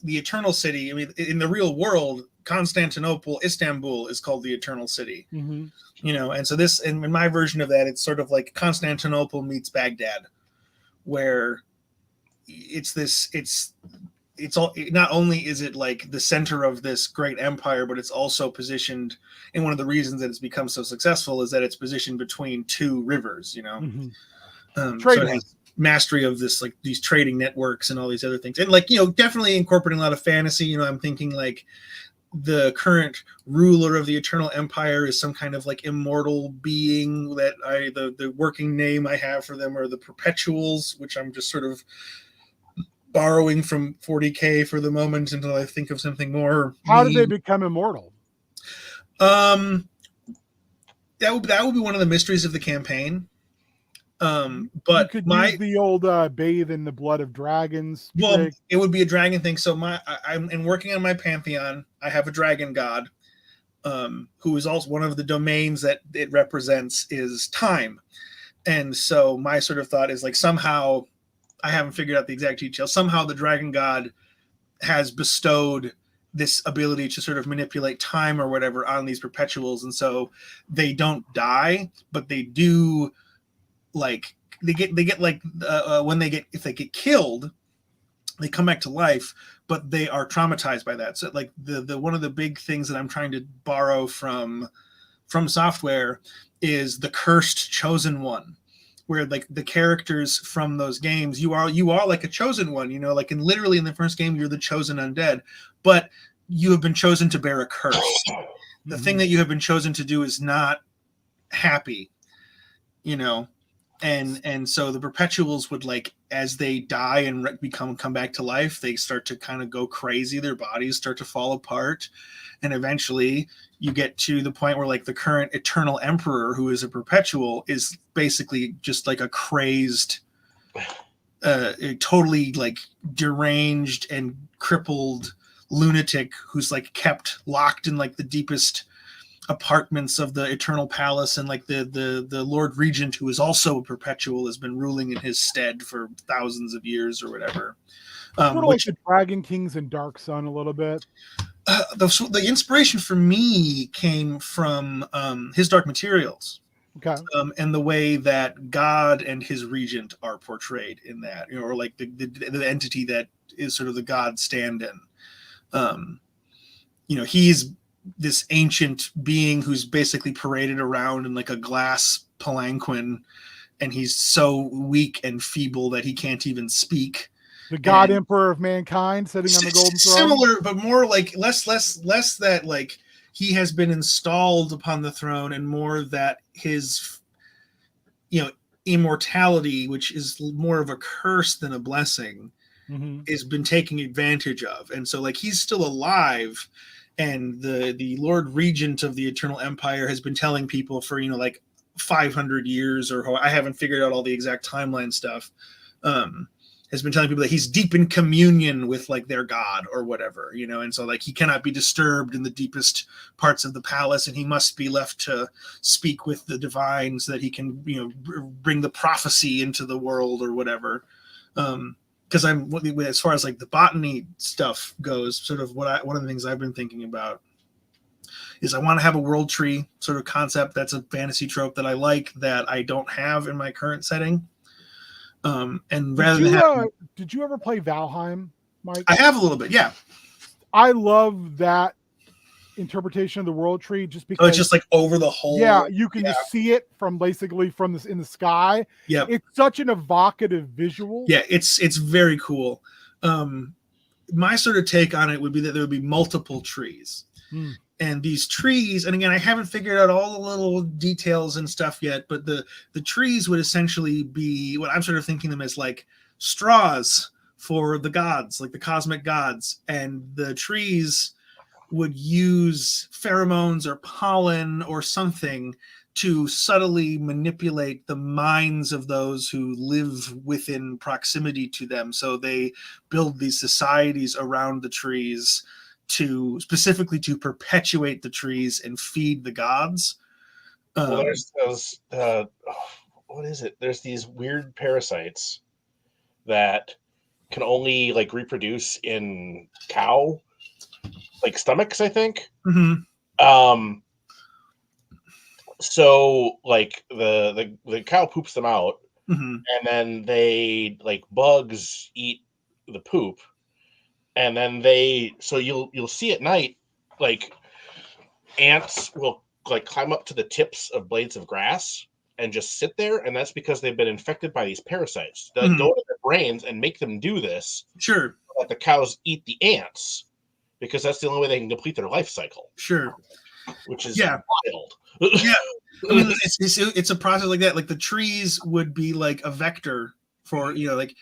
the Eternal City. I mean, in the real world, Constantinople, Istanbul is called the Eternal City. Mm-hmm. And so this, in my version of that, it's sort of like Constantinople meets Baghdad, where it's all, not only is it like the center of this great empire, but it's also positioned, and one of the reasons that it's become so successful is that it's positioned between 2 rivers, Mm-hmm. So it has mastery of this, these trading networks and all these other things. And definitely incorporating a lot of fantasy. I'm thinking the current ruler of the Eternal Empire is some kind of immortal being that the working name I have for them are the Perpetuals, which I'm just sort of borrowing from 40K for the moment until I think of something more. How did they become immortal? That would be one of the mysteries of the campaign. But you could use the old bathe in the blood of dragons. Well, it would be a dragon thing. So I'm working on my pantheon. I have a dragon god, who is also one of the domains that it represents is time. And so my sort of thought is like somehow, I haven't figured out the exact details, somehow the dragon god has bestowed this ability to sort of manipulate time or whatever on these perpetuals, and so they don't die, but they do, like they get like when they get, if they get killed, they come back to life, but they are traumatized by that. So like the one of the big things that I'm trying to borrow from software is the cursed chosen one, where like the characters from those games, you are like a chosen one, you know, like literally in the first game you're the chosen undead, but you have been chosen to bear a curse. The thing that you have been chosen to do is not happy, you know. And so the perpetuals would, like, as they die and come back to life, they start to kind of go crazy, their bodies start to fall apart, and eventually you get to the point where like the current eternal emperor, who is a perpetual, is basically just like a crazed, totally like deranged and crippled lunatic who's like kept locked in like the deepest apartments of the Eternal Palace, and like the Lord Regent, who is also a perpetual, has been ruling in his stead for thousands of years or whatever. Sort of like the Dragon Kings and Dark Sun a little bit. The inspiration for me came from his Dark Materials. Okay. And the way that God and his regent are portrayed in that, you know, or like the entity that is sort of the God stand-in. You know, he's this ancient being who's basically paraded around in like a glass palanquin, and he's so weak and feeble that he can't even speak. The God Emperor of mankind sitting on the golden throne. Similar, but more like less that like he has been installed upon the throne, and more that his, you know, immortality, which is more of a curse than a blessing, has been taken advantage of. And so like he's still alive, and the Lord Regent of the Eternal Empire has been telling people for, you know, like 500 years, or I haven't figured out all the exact timeline stuff, has been telling people that he's deep in communion with like their God or whatever, you know, and so like he cannot be disturbed in the deepest parts of the palace, and he must be left to speak with the divine so that he can, you know, bring the prophecy into the world or whatever. Because as far as like the botany stuff goes, sort of one of the things I've been thinking about is I want to have a world tree sort of concept. That's a fantasy trope that I like, that I don't have in my current setting. And rather than did you ever play Valheim, Mike? I have a little bit, yeah. I love that interpretation of the world tree, just because it's just like over the whole. Yeah, you can just see it from basically from this in the sky. Yeah, it's such an evocative visual. Yeah, it's very cool. My sort of take on it would be that there would be multiple trees. And these trees, and again, I haven't figured out all the little details and stuff yet, but the trees would essentially be what I'm sort of thinking them as like straws for the gods, like the cosmic gods. And the trees would use pheromones or pollen or something to subtly manipulate the minds of those who live within proximity to them. So they build these societies around the trees to specifically to perpetuate the trees and feed the gods. Well, there's those, what is it? There's these weird parasites that can only like reproduce in cow like stomachs, I think. So like the cow poops them out, and then they like bugs eat the poop, and then so you'll see at night like ants will like climb up to the tips of blades of grass and just sit there, and that's because they've been infected by these parasites that go to their brains and make them do this. Sure. So that the cows eat the ants, because that's the only way they can complete their life cycle. Sure. Which is wild. Yeah. I mean, it's a process like that. Like the trees would be like a vector for, you know, like,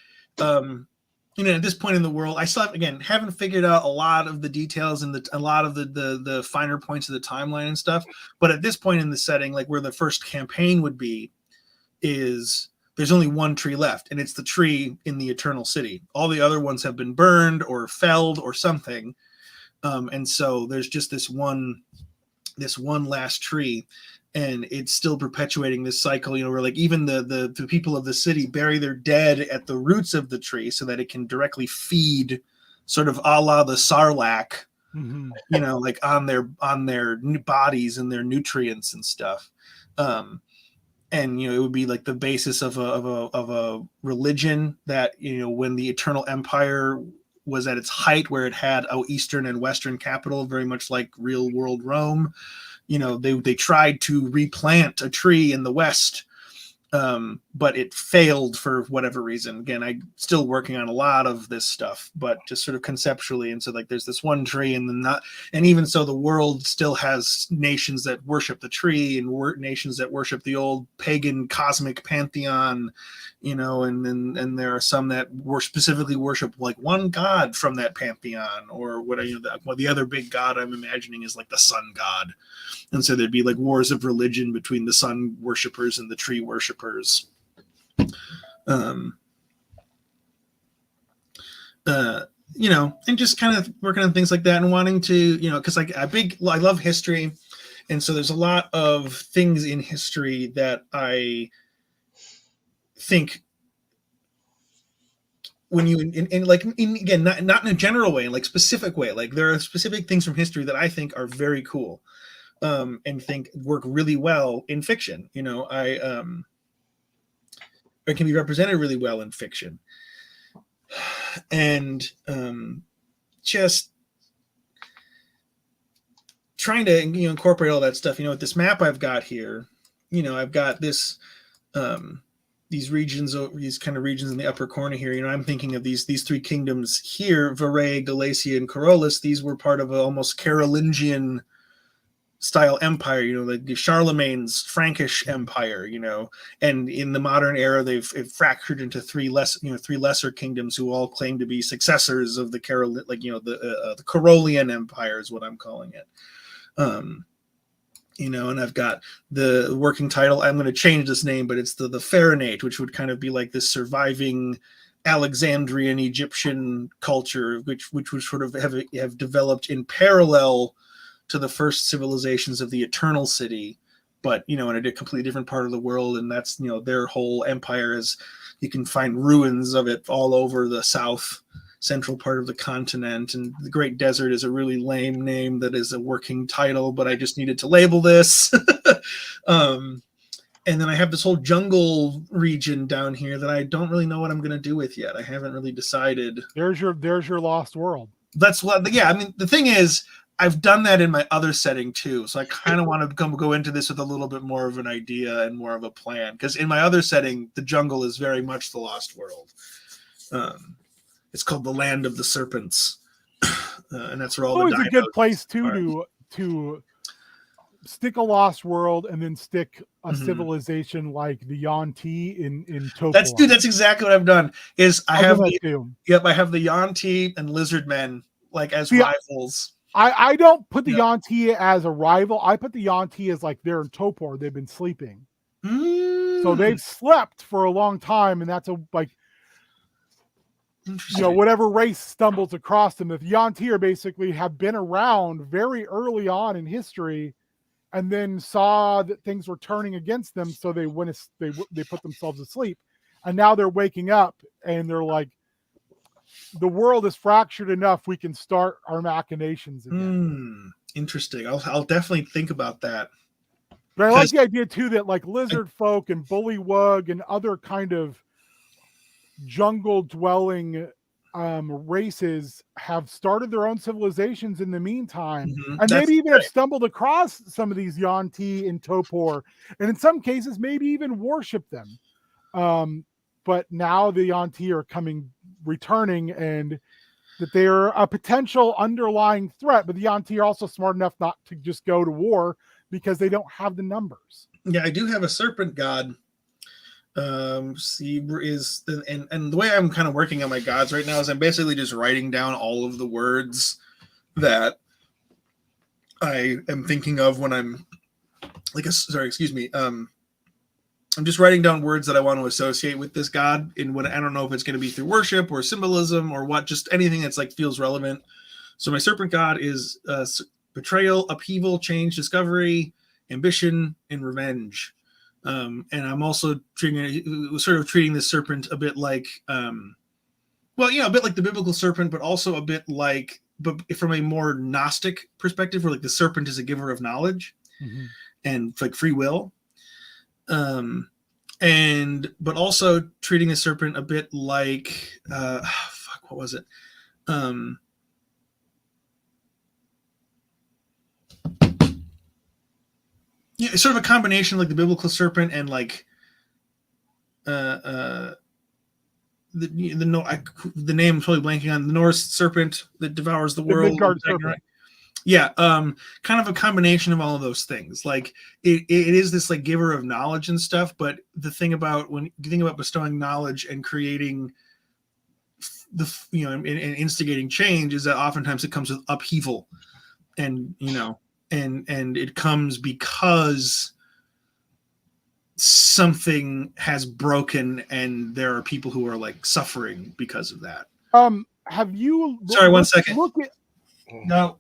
you know, at this point in the world, I still haven't figured out a lot of the details and a lot of the finer points of the timeline and stuff. But at this point in the setting, like where the first campaign would be, is there's only one tree left, and it's the tree in the Eternal City. All the other ones have been burned or felled or something. And so there's just this one last tree. and it's still perpetuating this cycle, where like even the people of the city bury their dead at the roots of the tree so that it can directly feed, sort of a la the sarlacc, like on their new bodies and their nutrients and stuff. And it would be like the basis of a religion that, when the Eternal Empire was at its height, where it had a Eastern and Western capital, very much like real world Rome. They tried to replant a tree in the West, but it failed for whatever reason. Again, I'm still working on a lot of this stuff, but just sort of conceptually. And so like there's this one tree, and and even so, the world still has nations that worship the tree, and nations that worship the old pagan cosmic pantheon, and there are some that specifically worship like one god from that pantheon, or what the other big god I'm imagining is like the sun god. And so there'd be like wars of religion between the sun worshippers and the tree worshippers. And just kind of working on things like that, and wanting to, because I love history. And so there's a lot of things in history that I think when you, again, not in a general way, in like specific way, like there are specific things from history that I think are very cool. And think work really well in fiction. It can be represented really well in fiction. And just trying to incorporate all that stuff. With this map I've got here, I've got this these regions, these kind of regions in the upper corner here. I'm thinking of these three kingdoms here: Varay, Galatia, and Carolus. These were part of an almost Carolingian style empire, like Charlemagne's Frankish empire, and in the modern era they've fractured into three lesser kingdoms who all claim to be successors of the the Carolian Empire is what I'm calling it. And I've got the working title. I'm going to change this name, but it's the Farinate, which would kind of be like this surviving Alexandrian Egyptian culture, which would sort of have developed in parallel to the first civilizations of the Eternal City, but in a completely different part of the world. And that's their whole empire is, you can find ruins of it all over the central part of the continent. And the Great Desert is a really lame name that is a working title, but I just needed to label this. And then I have this whole jungle region down here that I don't really know what I'm going to do with yet. I haven't really decided. There's your lost world. That's what, yeah. I mean, the thing is, I've done that in my other setting too. So I kind of want to go into this with a little bit more of an idea and more of a plan. Because in my other setting, the jungle is very much the lost world. It's called the Land of the Serpents. And that's where all the always a good place too to stick a lost world and then stick a civilization like the Yuan-Ti in Tokyo. That's exactly what I've done. I have the Yuan-Ti and Lizardmen like as rivals. I don't put the Yuan-Ti as a rival. I put the Yuan-Ti as like they're in Topor. They've been sleeping. So they've slept for a long time, and that's whatever race stumbles across them. If Yuan-Ti basically have been around very early on in history, and then saw that things were turning against them, so they put themselves asleep, and now they're waking up and they're like, the world is fractured enough, we can start our machinations again. Interesting. I'll definitely think about that. But I like the idea too that like lizard folk and bullywug and other kind of jungle dwelling races have started their own civilizations in the meantime, and maybe even have stumbled across some of these Yuan-Ti in Topor, and in some cases maybe even worship them. But now the Yuan-Ti are returning, and that they are a potential underlying threat. But the Yuan-Ti are also smart enough not to just go to war because they don't have the numbers. Yeah, I do have a serpent god. And the way I'm kind of working on my gods right now is I'm basically just writing down all of the words that I am thinking of when I'm I'm just writing down words that I want to associate with this god, and when I don't know if it's going to be through worship or symbolism or what, just anything that's like feels relevant. So my serpent god is betrayal, upheaval, change, discovery, ambition and revenge. And I'm also treating this serpent a bit like, a bit like the biblical serpent, but also a bit like, but from a more Gnostic perspective, where like the serpent is a giver of knowledge and like free will. But also treating the serpent a bit like, what was it? Sort of a combination like the biblical serpent and like the name I'm totally blanking on, the Norse serpent that devours the world. Midgard serpent. Yeah, kind of a combination of all of those things. Like it is this like giver of knowledge and stuff, but the thing about when you think about bestowing knowledge and creating and instigating change is that oftentimes it comes with upheaval, and and it comes because something has broken and there are people who are like suffering because of that. Have you sorry, 1 second. Look at no.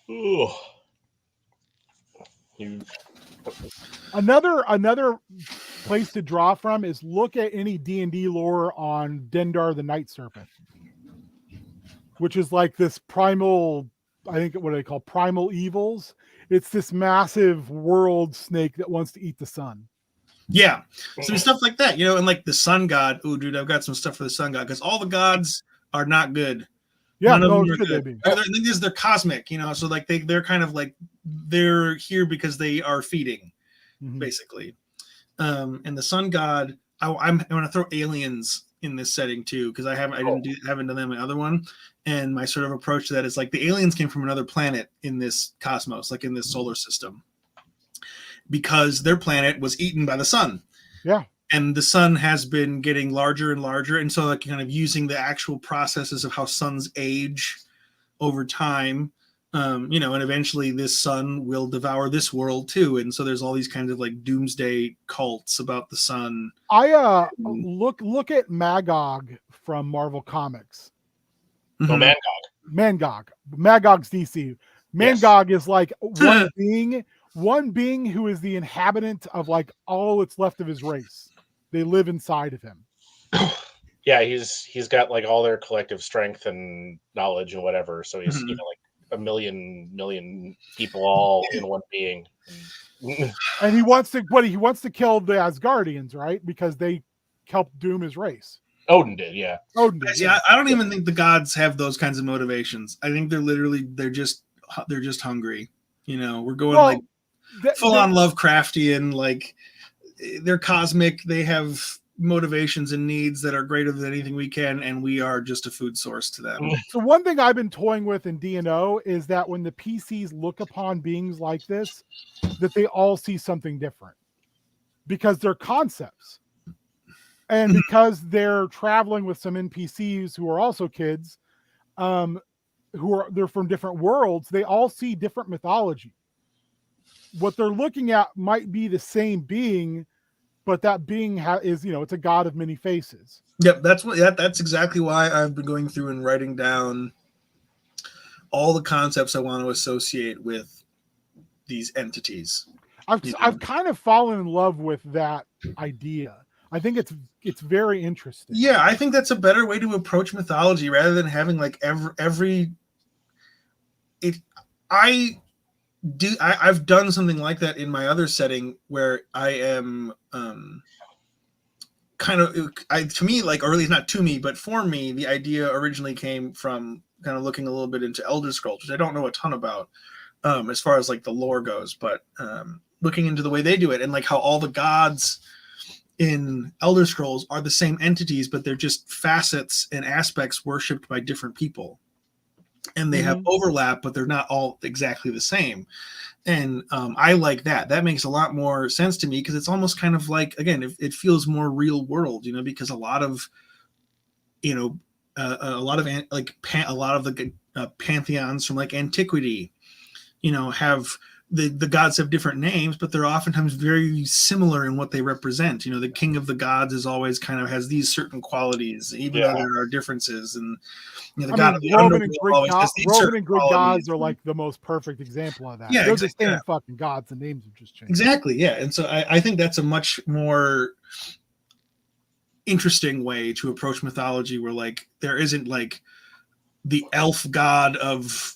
Ooh. Another place to draw from is look at any D&D lore on Dendar the Night Serpent, which is like this primal, I think what they call primal evils. It's this massive world snake that wants to eat the sun. Yeah, some stuff like that, and like the sun god. Oh, dude, I've got some stuff for the sun god because all the gods are not good. Yeah, no, they're cosmic, so like they're kind of like they're here because they are feeding, basically. And the sun god, I'm going to throw aliens in this setting too because I haven't done that in my other one. And my sort of approach to that is like the aliens came from another planet in this cosmos, like in this solar system, because their planet was eaten by the sun. Yeah. And the sun has been getting larger and larger. And so like kind of using the actual processes of how suns age over time, and eventually this sun will devour this world too. And so there's all these kinds of like doomsday cults about the sun. I look at Magog from Marvel Comics. Mangog. Magog's DC. Mangog is like one being who is the inhabitant of like all that's left of his race. They live inside of him. Yeah, he's got like all their collective strength and knowledge and whatever. So he's like a million people all in one being. And he wants to kill the Asgardians, right? Because they helped doom his race. Odin did, yeah. Yeah, I don't even think the gods have those kinds of motivations. I think they're just hungry. We're going full on Lovecraftian, like they're cosmic. They have motivations and needs that are greater than anything we can, and we are just a food source to them. So one thing I've been toying with in D&O is that when the PCs look upon beings like this, that they all see something different because they're concepts. And because they're traveling with some NPCs who are also kids, they're from different worlds, they all see different mythology. What they're looking at might be the same being, but that being is it's a god of many faces. Yep, that's exactly why I've been going through and writing down all the concepts I want to associate with these entities. I've kind of fallen in love with that idea. I think it's very interesting. Yeah, I think that's a better way to approach mythology rather than having like I've done something like that in my other setting where I am to me, or at least not to me, but for me, the idea originally came from kind of looking a little bit into Elder Scrolls, which I don't know a ton about as far as like the lore goes, but looking into the way they do it and like how all the gods in Elder Scrolls are the same entities, but they're just facets and aspects worshipped by different people. And they have overlap, but they're not all exactly the same. And I like that. That makes a lot more sense to me because it's almost kind of like, again, it feels more real world, because a lot of the pantheons from like antiquity, have the gods have different names, but they're oftentimes very similar in what they represent. You know, the king of the gods is always kind of has these certain qualities, even though there are differences. And you know, the god of the Roman underworld always has these Roman certain and Greek qualities. gods are like the most perfect example of that. Yeah, they're exactly, the same fucking gods. The names have just changed. Exactly, yeah. And so I think that's a much more interesting way to approach mythology, where like there isn't like the elf god of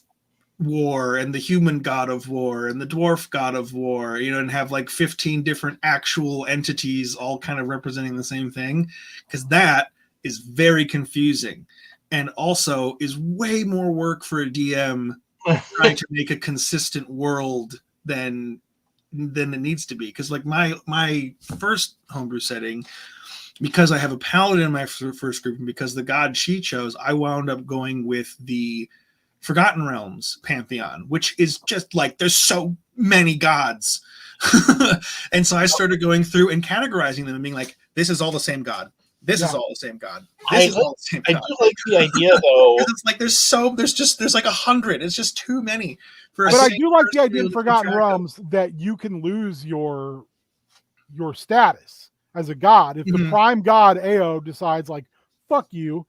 war and the human god of war and the dwarf god of war, you know, and have like 15 different actual entities all kind of representing the same thing, because that is very confusing and also is way more work for a DM trying to make a consistent world than it needs to be. Because like my first homebrew setting, because I have a paladin in my first group and because the god she chose, I wound up going with the Forgotten Realms pantheon, which is just like there's so many gods. And so I started going through and categorizing them and being like, this is all the same god. This is all the same god. This is all the same god. I do like the idea though. It's like there's like 100. It's just too many. But I do like the idea in Forgotten Realms that you can lose your status as a god. If the prime god Ao decides like, fuck you,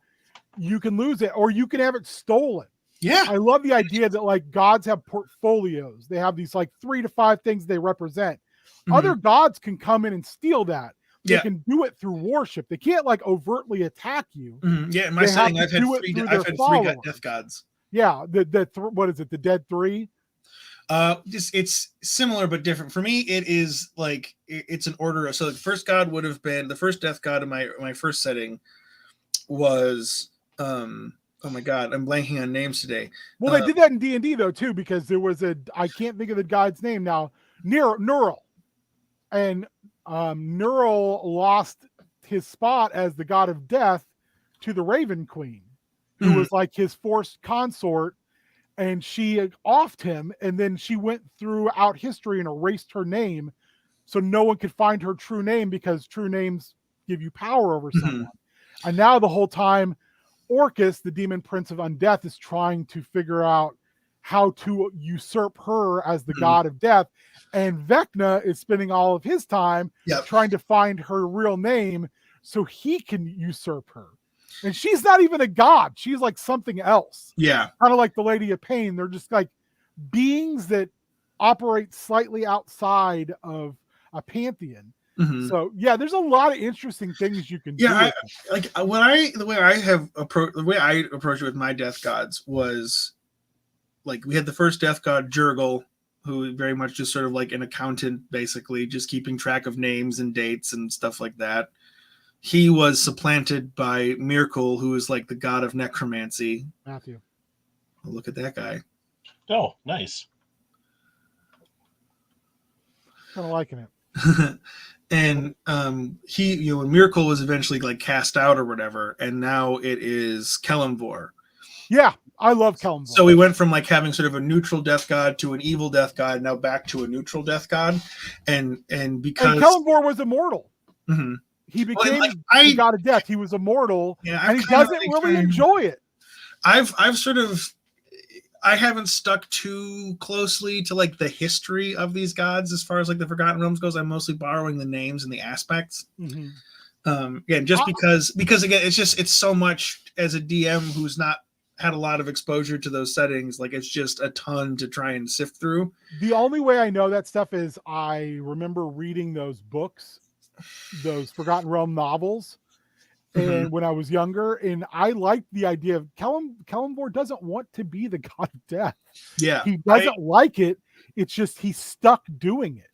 you can lose it, or you can have it stolen. Yeah. I love the idea that like gods have portfolios. They have these like 3 to 5 things they represent. Other gods can come in and steal that. They can do it through worship. They can't like overtly attack you. Yeah, in my setting, I've had 3 death gods. Yeah, what is it? The Dead 3? It's similar but different. For me, it is like it's an order of, so the first god would have been the first death god in my first setting was oh my god, I'm blanking on names today. Well, they did that in D&D though too, because there was I can't think of the god's name now, Neural. And Neural lost his spot as the god of death to the Raven Queen, who was like his forced consort, and she offed him, and then she went throughout history and erased her name so no one could find her true name, because true names give you power over someone. And now the whole time, Orcus, the demon prince of undeath, is trying to figure out how to usurp her as the god of death. And Vecna is spending all of his time trying to find her real name so he can usurp her. And she's not even a god. She's like something else. Yeah. Kind of like the Lady of Pain. They're just like beings that operate slightly outside of a pantheon. So yeah, there's a lot of interesting things you can do. The way I approach it with my death gods was like, we had the first death god Jurgle, who very much just sort of like an accountant, basically just keeping track of names and dates and stuff like that. He was supplanted by Myrkul, who is like the god of necromancy. Matthew. Oh, look at that guy. Oh, nice. Kind of liking it. And he, you know, when Myrkul was eventually like cast out or whatever, and now it is Kelemvor. Yeah, I love Kelemvor. So we went from like having sort of a neutral death god to an evil death god, now back to a neutral death god, and because Kelemvor was immortal. He became the god of death. He was immortal, and he doesn't really enjoy it. I haven't stuck too closely to like the history of these gods as far as like the Forgotten Realms goes. I'm mostly borrowing the names and the aspects. Again, just because again, it's so much as a DM who's not had a lot of exposure to those settings. Like, it's just a ton to try and sift through. The only way I know that stuff is I remember reading those books, those Forgotten Realm novels. And when I was younger, and I liked the idea of Kelemvor doesn't want to be the god of death. Yeah. He doesn't like it. It's just he's stuck doing it.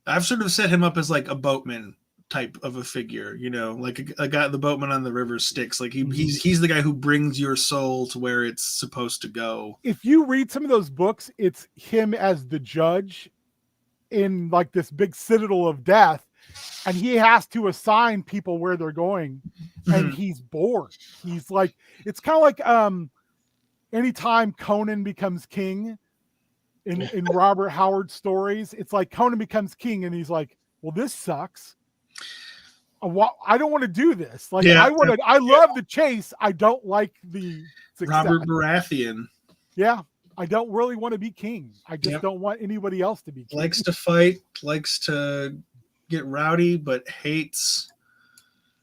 I've sort of set him up as like a boatman type of a figure, you know, like a guy, the boatman on the river Styx. Like he's the guy who brings your soul to where it's supposed to go. If you read some of those books, it's him as the judge in like this big citadel of death. And he has to assign people where they're going, and he's bored. He's like, it's kind of like anytime Conan becomes king in Robert Howard stories, it's like Conan becomes king, and he's like, well, this sucks. I don't want to do this. Like, I love the chase. I don't like the success. Robert Baratheon. Yeah. I don't really want to be king. I just Yep. don't want anybody else to be king. Likes to fight, likes to get rowdy, but hates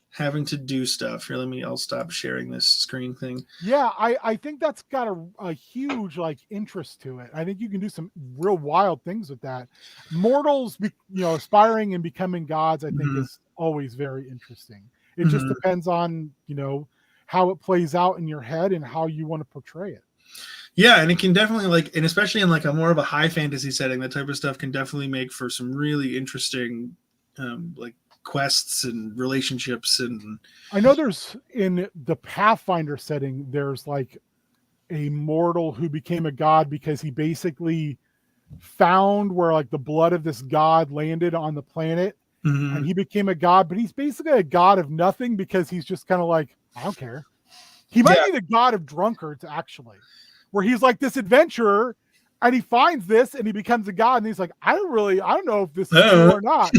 having to do stuff. Here, I'll stop sharing this screen thing. Yeah, I think that's got a huge like interest to it. I think you can do some real wild things with that. Mortals, aspiring and becoming gods, I think is always very interesting. It just depends on, how it plays out in your head and how you want to portray it. Yeah, and it can definitely and especially in like a more of a high fantasy setting, that type of stuff can definitely make for some really interesting like quests and relationships. And I know there's in the Pathfinder setting, there's like a mortal who became a god because he basically found where like the blood of this god landed on the planet, and he became a god, but he's basically a god of nothing because he's just kind of like, I don't care. He might be the god of drunkards, actually, where he's like this adventurer and he finds this and he becomes a god, and he's like, I don't know if this is true or not.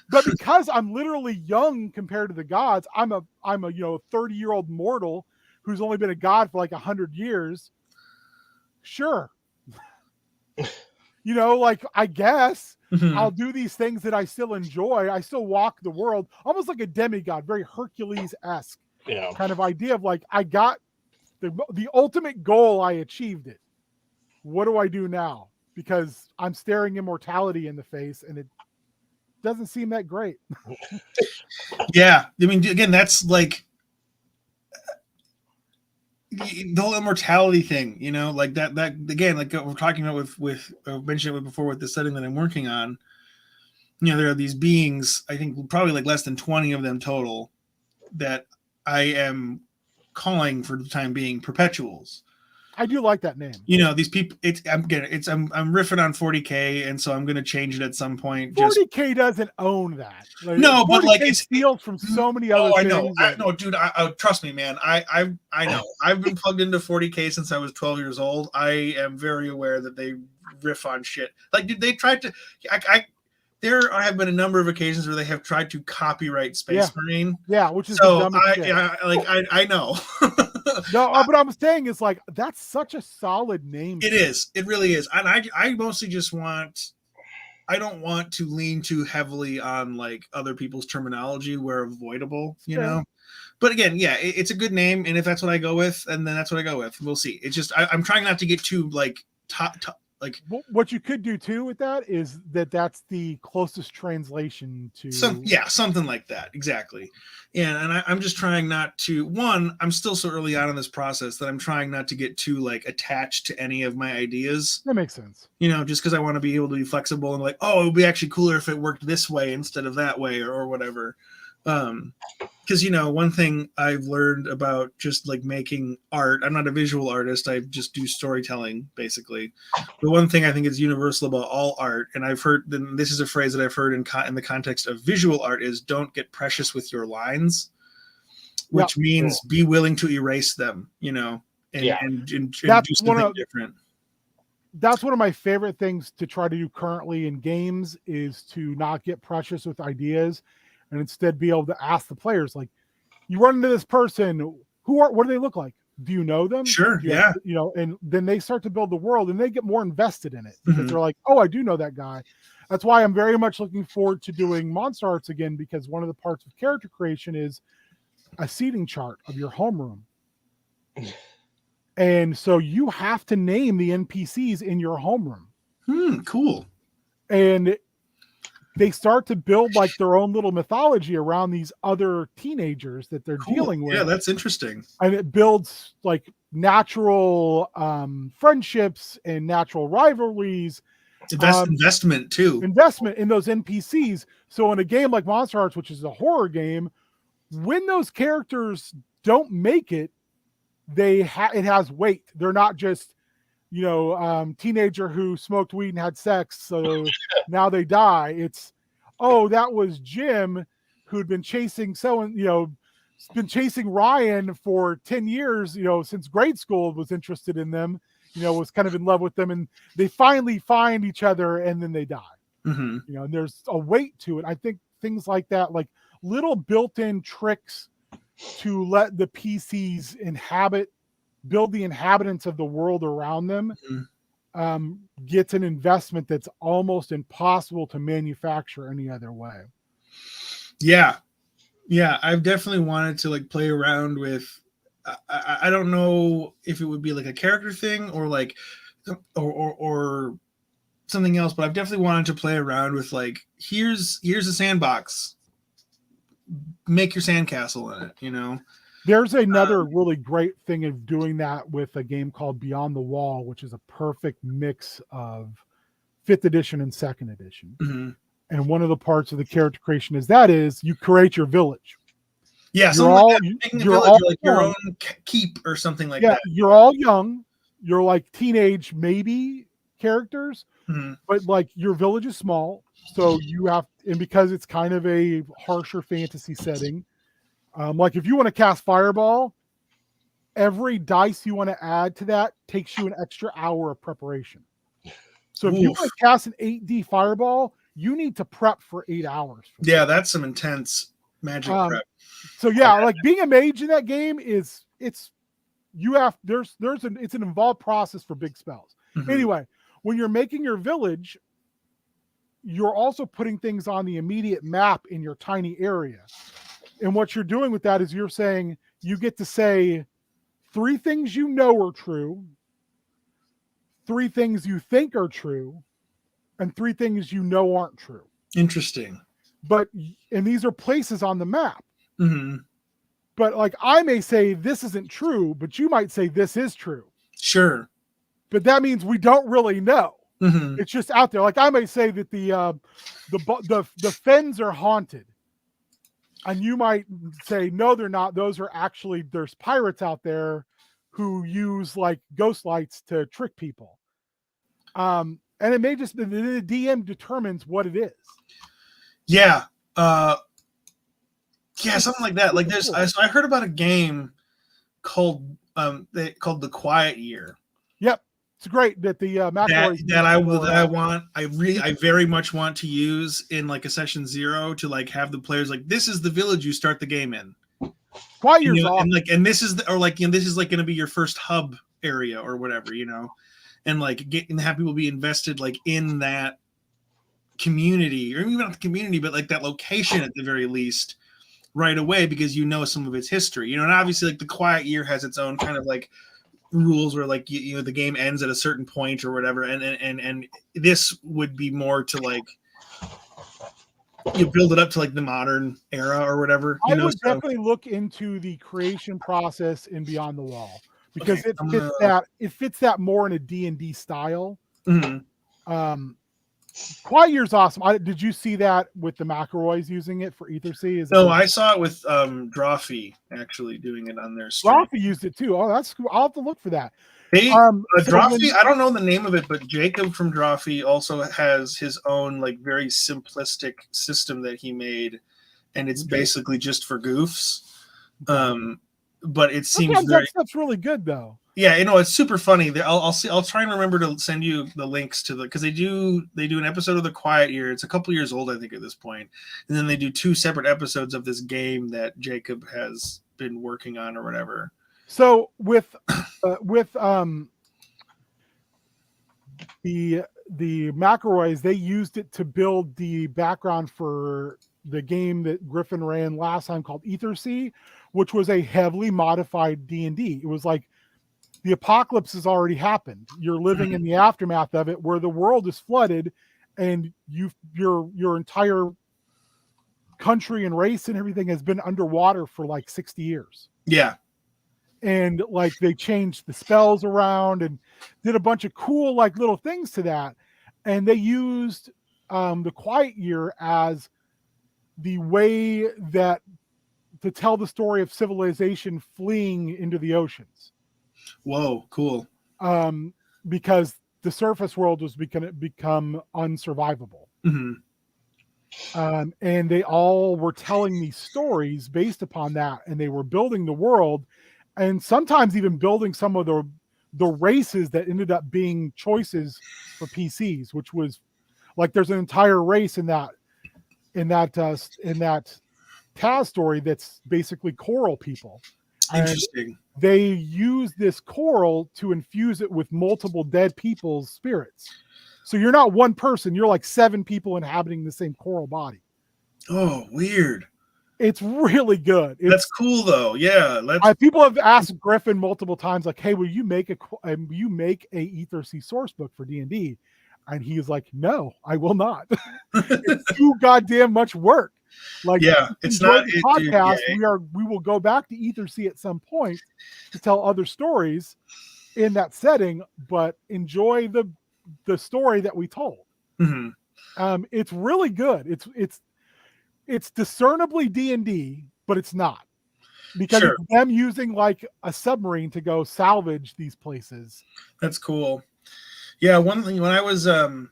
but because I'm literally young compared to the gods, I'm a 30-year-old mortal who's only been a god for like 100 years. Sure. I guess I'll do these things that I still enjoy. I still walk the world almost like a demigod, very Hercules-esque kind of idea of like, I got the ultimate goal. I achieved it. What do I do now? Because I'm staring immortality in the face and it doesn't seem that great. Yeah. I mean, again, that's like the whole immortality thing, like that again, like we're talking about with I mentioned it before with the setting that I'm working on. There are these beings, I think probably like less than 20 of them total, that I am calling for the time being perpetuals. I do like that name. These people. I'm riffing on 40K, and so I'm going to change it at some point. 40K doesn't own that. No, but like it steals from so many other things. I know, dude. I trust me, man. I know. I've been plugged into 40K since I was 12 years old. I am very aware that they riff on shit. Like, dude, they tried to. There have been a number of occasions where they have tried to copyright Space Marine. Yeah, which is so the dumbest shit. I know. No, but I'm saying is like, that's such a solid name. It is. It really is. And I mostly just I don't want to lean too heavily on like other people's terminology where avoidable, know. But again, yeah, it's a good name, and if that's what I go with, and then that's what I go with. We'll see. It's just I'm trying not to get too like top. Like, what you could do too with that is that's the closest translation to something like that. Exactly. And I'm just trying not to, I'm still so early on in this process that I'm trying not to get too like attached to any of my ideas. That makes sense. Just because I want to be able to be flexible and like, oh, it would be actually cooler if it worked this way instead of that way or whatever. Because one thing I've learned about just like making art, I'm not a visual artist, I just do storytelling basically. The one thing I think is universal about all art, and I've heard, this is a phrase that I've heard in the context of visual art, is don't get precious with your lines, which means be willing to erase them, and do something different. That's one of my favorite things to try to do currently in games, is to not get precious with ideas and instead be able to ask the players, like, you run into this person, what do they look like? Do you know them? Sure. And then they start to build the world and they get more invested in it because they're like, oh, I do know that guy. That's why I'm very much looking forward to doing Monster Arts again, because one of the parts of character creation is a seating chart of your homeroom. And so you have to name the NPCs in your homeroom. Cool. And they start to build like their own little mythology around these other teenagers that they're dealing with. Yeah, that's interesting. And it builds like natural friendships and natural rivalries. Investment too. Investment in those NPCs. So in a game like Monster Arts, which is a horror game, when those characters don't make it, it has weight. They're not just teenager who smoked weed and had sex, so now they die. It's, oh, that was Jim who'd been chasing been chasing Ryan for 10 years, since grade school, was interested in them, was kind of in love with them, and they finally find each other and then they die. And there's a weight to it. I think things like that, like little built-in tricks to let the PCs inhabit build the inhabitants of the world around them, gets an investment that's almost impossible to manufacture any other way. Yeah. I've definitely wanted to like play around with. I don't know if it would be like a character thing or like, or something else, but I've definitely wanted to play around with like here's a sandbox. Make your sandcastle in it, you know. There's another really great thing of doing that with a game called Beyond the Wall, which is a perfect mix of 5th edition and 2nd edition. Mm-hmm. And one of the parts of the character creation is you create your village. Yeah, you're all like your own keep or something like that. You're all young. You're like teenage maybe characters, but like your village is small, so you have, and because it's kind of a harsher fantasy setting, like if you want to cast Fireball, every dice you want to add to that takes you an extra hour of preparation. So if you want to cast an 8D Fireball, you need to prep for 8 hours. Yeah, that's some intense magic prep. So yeah, like being a mage in that game it's an involved process for big spells. Anyway, when you're making your village, you're also putting things on the immediate map in your tiny area. And what you're doing with that is you're saying you get to say 3 things you know are true, 3 things you think are true, and 3 things you know aren't true. Interesting. And these are places on the map. But like I may say this isn't true, but you might say this is true. Sure. But that means we don't really know. It's just out there. Like I may say that the fens are haunted, and you might say no, they're not. Those are actually, there's pirates out there who use like ghost lights to trick people. And it may just be the DM determines what it is. Yeah. Yeah, something like that. Like I heard about a game called The Quiet Year. Yep. It's great that the I very much want to use in like a session 0 to like have the players like, this is the village you start the game in. Quiet Year's awesome. And like, and this is this is like going to be your first hub area or whatever, you know, and like have people be invested like in that community, or even not the community, but like that location at the very least right away, because you know some of its history, you know. And obviously like the Quiet Year has its own kind of like rules where like you know the game ends at a certain point or whatever, and this would be more to like you build it up to like the modern era or whatever. I would definitely look into the creation process in Beyond the Wall, because it fits that more in a D&D style. Quiet Year's awesome. Did you see that with the McElroys using it for Aether-Sea? No, I saw it with Drawfee actually doing it on their stream. Drawfee used it too. Oh, that's cool. I'll have to look for that. Drawfee, I don't know the name of it, but Jacob from Drawfee also has his own like very simplistic system that he made, and it's basically just for goofs. But it seems that stuff's really good though. Yeah, you know, it's super funny. I'll try and remember to send you the links to because they do an episode of The Quiet Year. It's a couple years old, I think, at this point, and then they do 2 separate episodes of this game that Jacob has been working on or whatever. So with the McElroys, they used it to build the background for the game that Griffin ran last time called Aether-Sea, which was a heavily modified D&D. It was like the apocalypse has already happened. You're living in the aftermath of it, where the world is flooded, and your entire country and race and everything has been underwater for like 60 years. Yeah. And like they changed the spells around and did a bunch of cool like little things to that. And they used the Quiet Year as the way that to tell the story of civilization fleeing into the oceans. Whoa, cool. Because the surface world was become unsurvivable. And they all were telling these stories based upon that, and they were building the world, and sometimes even building some of the races that ended up being choices for PCs, which was like there's an entire race in that Taz story that's basically coral people. Interesting. they use this coral to infuse it with multiple dead people's spirits. So you're not one person, you're like 7 people inhabiting the same coral body. Oh, weird. It's really good. That's cool though. Yeah. People have asked Griffin multiple times, like, "Hey, will you make a Ether Sea source book for D&D?" And he's like, "No, I will not. It's too goddamn much work." Like, yeah, it's not the podcast. We will go back to Ether Sea at some point to tell other stories in that setting, but enjoy the story that we told. Mm-hmm. It's really good. It's discernibly D&D, but it's not, because it's them using like a submarine to go salvage these places. That's cool. Yeah, one thing when I was the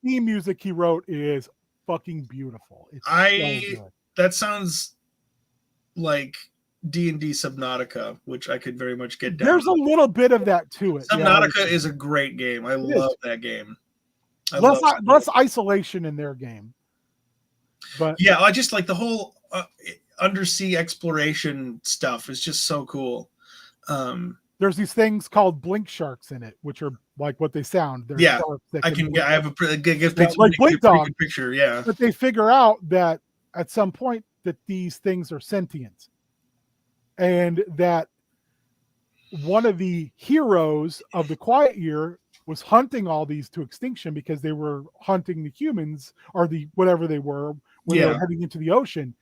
theme music he wrote is fucking beautiful. It's so good. That sounds like D&D Subnautica, which I could very much get down. There's a little bit of that to it. Subnautica is a great game. I love that game. Less isolation in their game. But yeah, I just like the whole undersea exploration stuff is just so cool. There's these things called blink sharks in it, which are like what they sound. They're sharks that I have a good like blink dog picture. Yeah, but they figure out that at some point that these things are sentient, and that one of the heroes of the Quiet Year was hunting all these to extinction because they were hunting the humans or the whatever they were when they were heading into the ocean.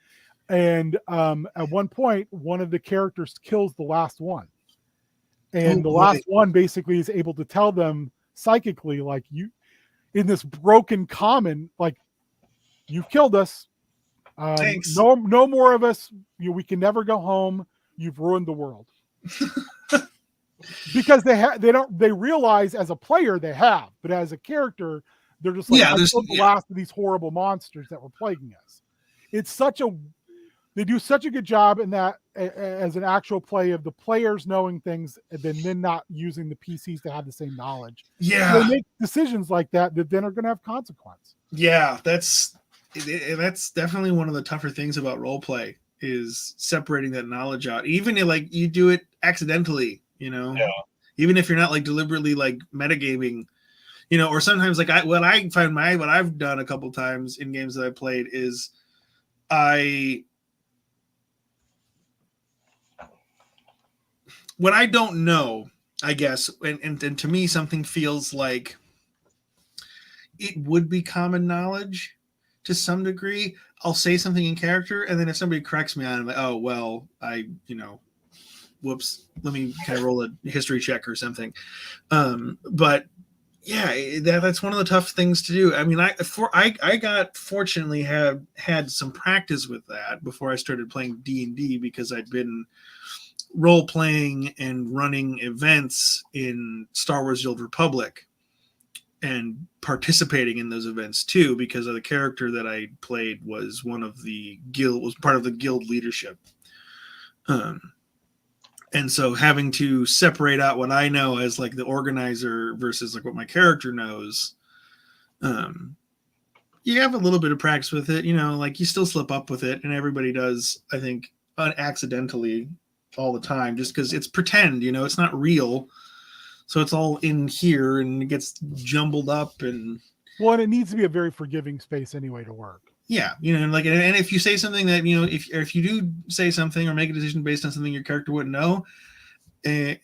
And at one point, one of the characters kills the last one. And last one basically is able to tell them psychically, like, you, in this broken common, like, you've killed us. Thanks. No more of us. We can never go home. You've ruined the world. Because they realize as a player they have, but as a character, they're just like, I killed the last of these horrible monsters that were plaguing us. They do such a good job in that as an actual play of the players knowing things and then not using the PCs to have the same knowledge. Yeah. So they make decisions like that then are going to have consequence. Yeah, that's definitely one of the tougher things about role play is separating that knowledge out. Even if, like, you do it accidentally, even if you're not like deliberately like metagaming, or sometimes like what I've done a couple times in games that I played is when I don't know, I guess, and to me something feels like it would be common knowledge to some degree, I'll say something in character, and then if somebody corrects me on it, I'm like, oh well, whoops, let me kind of roll a history check or something. But yeah, that's one of the tough things to do. I mean, I got fortunately had some practice with that before I started playing D&D, because I'd been role playing and running events in Star Wars: The Old Republic and participating in those events too, because of the character that I played was part of the guild leadership. And so having to separate out what I know as like the organizer versus like what my character knows, you have a little bit of practice with it, like you still slip up with it, and everybody does, I think, accidentally all the time, just because it's pretend, it's not real. So it's all in here and it gets jumbled up and it needs to be a very forgiving space anyway to work. Yeah, and if you say something that if you do say something or make a decision based on something your character wouldn't know, at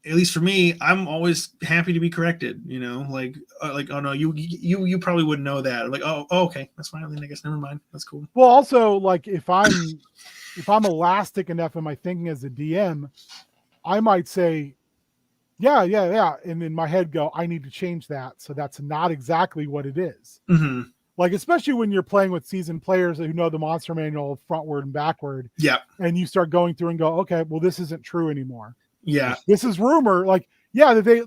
least for me, I'm always happy to be corrected. Like oh no, you probably wouldn't know that. I'm like oh okay, that's fine. Then I guess never mind. That's cool. Well, also like if I'm elastic enough in my thinking as a DM, I might say, yeah, and in my head go, I need to change that, so that's not exactly what it is. Mm-hmm. Like, especially when you're playing with seasoned players who know the monster manual frontward and backward. Yeah. And you start going through and go, okay, well, this isn't true anymore. Yeah. This is rumor. Like, yeah, that they,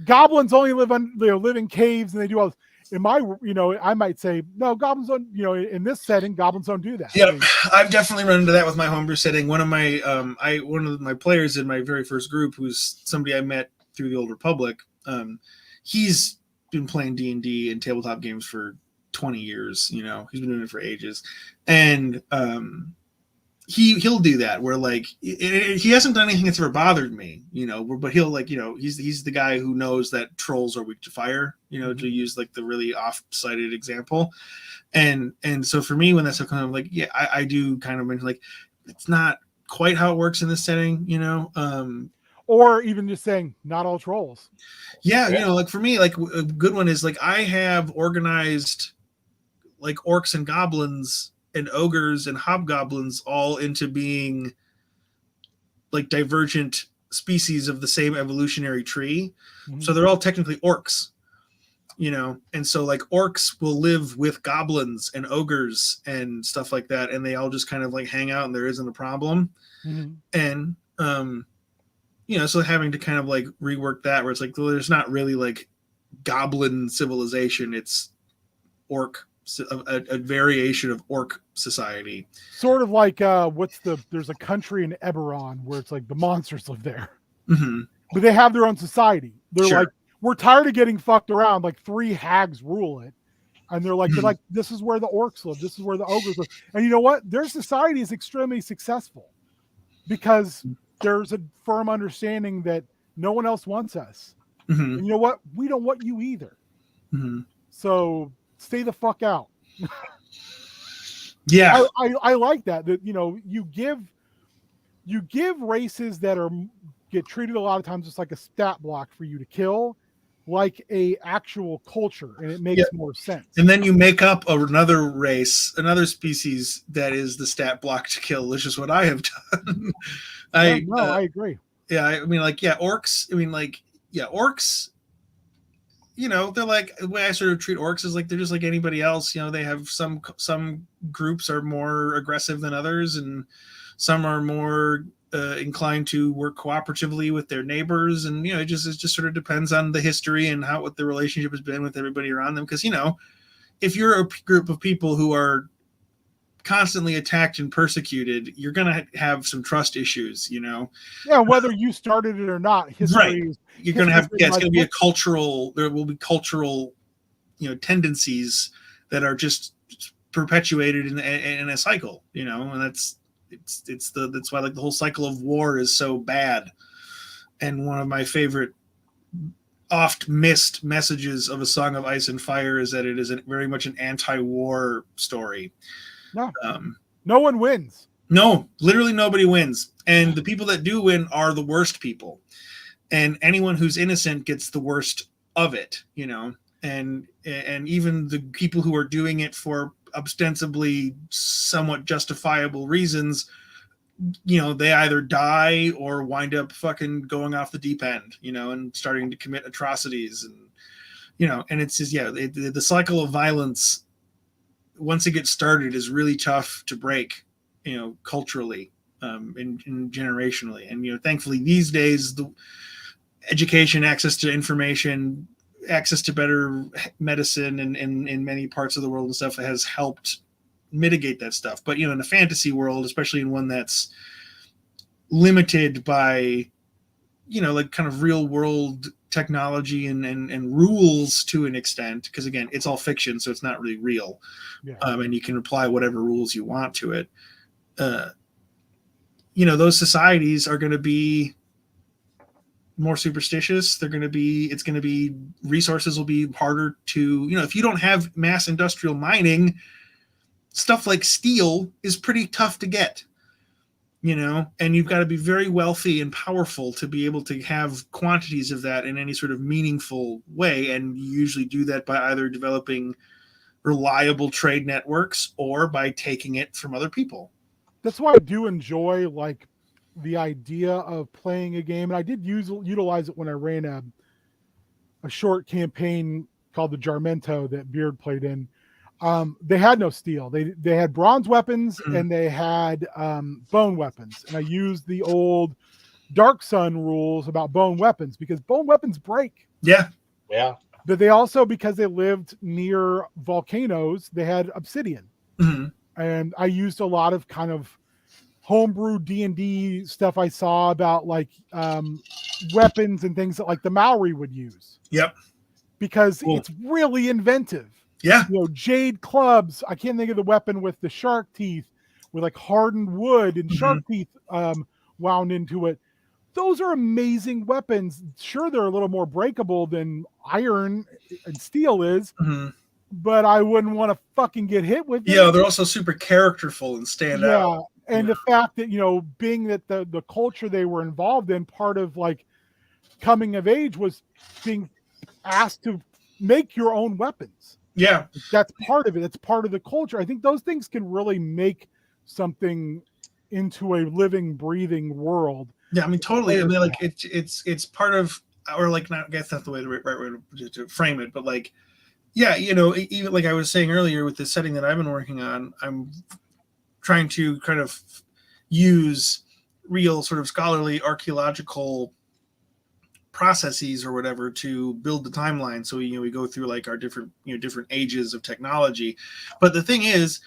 goblins only live in caves and they do all this. I might say, no, goblins don't, in this setting, goblins don't do that. Yeah. I've definitely run into that with my homebrew setting. One of my players in my very first group, who's somebody I met through the Old Republic, he's been playing D&D and tabletop games for 20 years. He's been doing it for ages. And he'll do that where like he hasn't done anything that's ever bothered me, but he'll like, he's the guy who knows that trolls are weak to fire, to use like the really off-cited example. And so for me, when that's kind of like, yeah, I do kind of mention like, it's not quite how it works in this setting, or even just saying not all trolls. Yeah. Like for me, like a good one is like, I have organized like orcs and goblins and ogres and hobgoblins all into being like divergent species of the same evolutionary tree. Mm-hmm. So they're all technically orcs, and so like orcs will live with goblins and ogres and stuff like that. And they all just kind of like hang out and there isn't a problem. Mm-hmm. And, so having to kind of like rework that where it's like, well, there's not really like goblin civilization. It's orc, a variation of orc society, sort of like there's a country in Eberron where it's like the monsters live there, mm-hmm. but they have their own society. They're like, we're tired of getting fucked around, like 3 hags rule it, and they're like this is where the orcs live, this is where the ogres live. And you know what, their society is extremely successful because there's a firm understanding that no one else wants us, mm-hmm. and you know what, we don't want you either, mm-hmm. so stay the fuck out. Yeah, I like that you give races that get treated a lot of times just like a stat block for you to kill, like a actual culture, and it makes more sense. And then you make up another race, another species that is the stat block to kill, which is what I have done. I agree. Yeah, I mean, like, orcs. I mean, like, orcs. They're like, the way I sort of treat orcs is like they're just like anybody else. They have some groups are more aggressive than others, and some are more inclined to work cooperatively with their neighbors. And it just sort of depends on the history and what the relationship has been with everybody around them. Because if you're a group of people who are constantly attacked and persecuted, you're gonna have some trust issues. Yeah, whether you started it or not, history. Right. You're going to have, it's going to be there will be cultural, tendencies that are just perpetuated in a cycle, and that's why like the whole cycle of war is so bad. And one of my favorite oft missed messages of A Song of Ice and Fire is that it is very much an anti-war story. No, no one wins. No, literally nobody wins. And the people that do win are the worst people. And anyone who's innocent gets the worst of it, and even the people who are doing it for ostensibly somewhat justifiable reasons, they either die or wind up fucking going off the deep end, and starting to commit atrocities. And, and it's just, the cycle of violence, once it gets started, is really tough to break, culturally, and generationally. And, thankfully these days, the education, access to information, access to better medicine and in many parts of the world and stuff has helped mitigate that stuff. But, in a fantasy world, especially in one that's limited by, like kind of real world technology and rules to an extent, because again, it's all fiction, so it's not really real. Yeah. And you can apply whatever rules you want to it. Those societies are going to be more superstitious. It's going to be, resources will be harder to, if you don't have mass industrial mining, stuff like steel is pretty tough to get, and you've got to be very wealthy and powerful to be able to have quantities of that in any sort of meaningful way. And you usually do that by either developing reliable trade networks or by taking it from other people. That's why I do enjoy like the idea of playing a game, and I did utilize it when I ran a short campaign called the Jarmento that Beard played in. They had no steel. They had bronze weapons and they had bone weapons. And I used the old Dark Sun rules about bone weapons because bone weapons break. Yeah. Yeah. But they also, because they lived near volcanoes, they had obsidian. Mm-hmm. And I used a lot of kind of homebrew D&D stuff I saw about like weapons and things that like the Maori would use. Yep. Because it's really inventive. Yeah. Jade clubs. I can't think of the weapon with the shark teeth with like hardened wood and shark Mm-hmm. teeth wound into it. Those are amazing weapons. Sure, they're a little more breakable than iron and steel is, Mm-hmm. but I wouldn't want to fucking get hit with it. Yeah, they're also super characterful and stand out. And the fact that, being that the culture they were involved in, part of like coming of age was being asked to make your own weapons. Yeah. That's part of it. It's part of the culture. I think those things can really make something into a living, breathing world. Yeah, I mean, totally. I mean, like it's part of, or like, not, I guess that's the way right way to frame it, but like, yeah, even like I was saying earlier with the setting that I've been working on, I'm trying to kind of use real sort of scholarly archaeological processes or whatever to build the timeline. So we go through like our different ages of technology. But the thing is,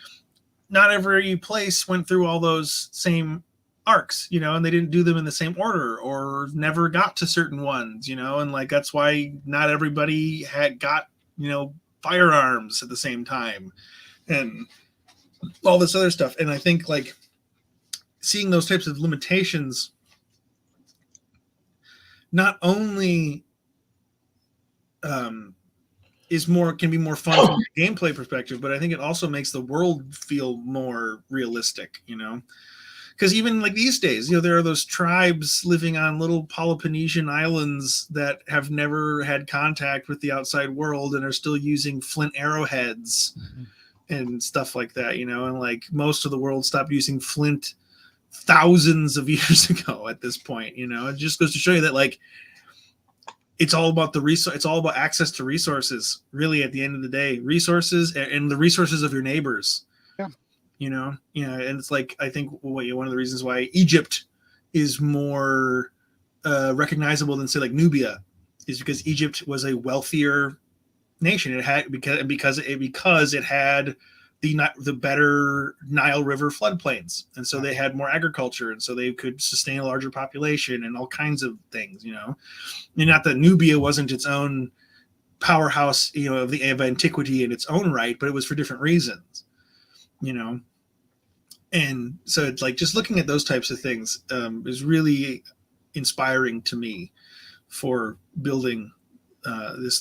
not every place went through all those same arcs, and they didn't do them in the same order or never got to certain ones, and like that's why not everybody had got firearms at the same time and all this other stuff. And I think like seeing those types of limitations not only can be more fun from a gameplay perspective, but I think it also makes the world feel more realistic, because even like these days, there are those tribes living on little Peloponnesian islands that have never had contact with the outside world and are still using flint arrowheads and stuff like that, and like most of the world stopped using flint thousands of years ago at this point. It just goes to show you that like it's all about it's all about access to resources, really, at the end of the day. Resources and the resources of your neighbors. And it's like, I think one of the reasons why Egypt is more recognizable than say like Nubia is because Egypt was a wealthier nation. It had because it had the better Nile River floodplains, and so they had more agriculture, and so they could sustain a larger population and all kinds of things. And not that Nubia wasn't its own powerhouse, of antiquity in its own right, but it was for different reasons. And so it's like just looking at those types of things is really inspiring to me for building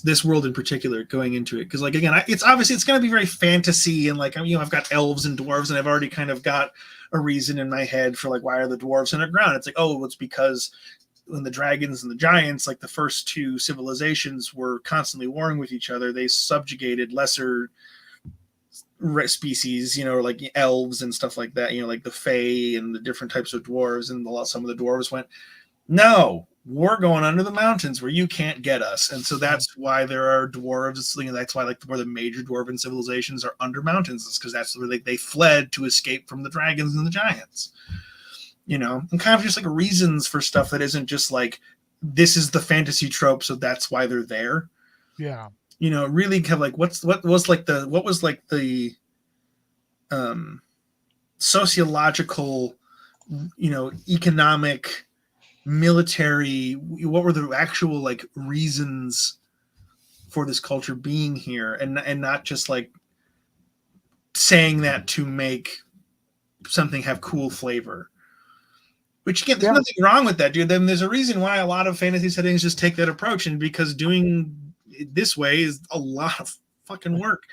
this world in particular, going into it, because like again, it's going to be very fantasy, and like I've got elves and dwarves, and I've already kind of got a reason in my head for like why are the dwarves underground. It's like, oh, it's because when the dragons and the giants, like the first two civilizations, were constantly warring with each other, they subjugated lesser species, like elves and stuff like that, like the fae and the different types of dwarves, and some of the dwarves went, no, we're going under the mountains where you can't get us. And so that's why there are dwarves. That's why like where the major dwarven civilizations are under mountains, is because that's where they fled to escape from the dragons and the giants. And kind of just like reasons for stuff that isn't just like this is the fantasy trope, so that's why they're there. Yeah. Really kind of like what was like the sociological, economic, military, what were the actual like reasons for this culture being here, and not just like saying that to make something have cool flavor. Which again, there's nothing wrong with that, dude. Then there's a reason why a lot of fantasy settings just take that approach, and because doing it this way is a lot of fucking work.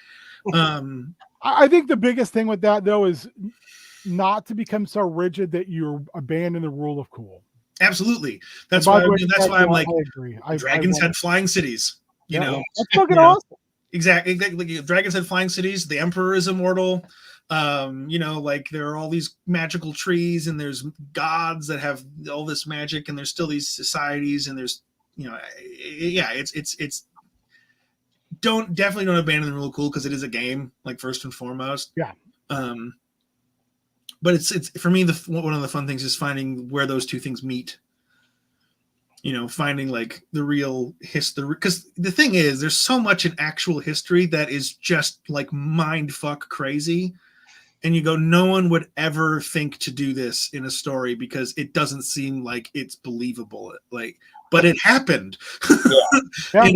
I think the biggest thing with that though is not to become so rigid that you abandon the rule of cool. Absolutely. That's why I'm like, dragons had flying cities. That's fucking awesome. Exactly. Dragons had flying cities. The emperor is immortal. Like there are all these magical trees, and there's gods that have all this magic, and there's still these societies, and there's it's definitely don't abandon the rule of cool, because it is a game, like first and foremost. Yeah. But it's for me, one of the fun things is finding where those two things meet. Finding like the real history, because the thing is, there's so much in actual history that is just like mind fuck crazy, and you go, no one would ever think to do this in a story because it doesn't seem like it's believable. Like, but it happened. Yeah.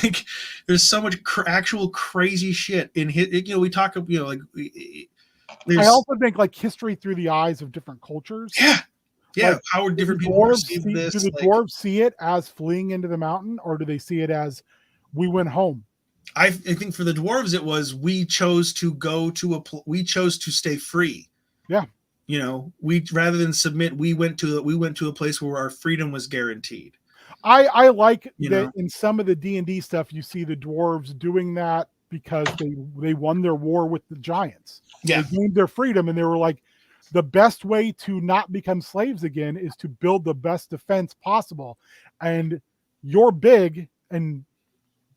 Like there's so much actual crazy shit in we talk, like I also think like history through the eyes of different cultures. Yeah. Like, how would different do people perceive do this? the dwarves see it as fleeing into the mountain, or do they see it as we went home? I think for the dwarves it was we chose to go to we chose to stay free. Yeah. You know, we rather than submit, we went to a place where our freedom was guaranteed. I like You that know? in some of the D&D stuff you see the dwarves doing that because they won their war with the giants. Yeah. They gained their freedom and they were like, the best way to not become slaves again is to build the best defense possible. And you're big and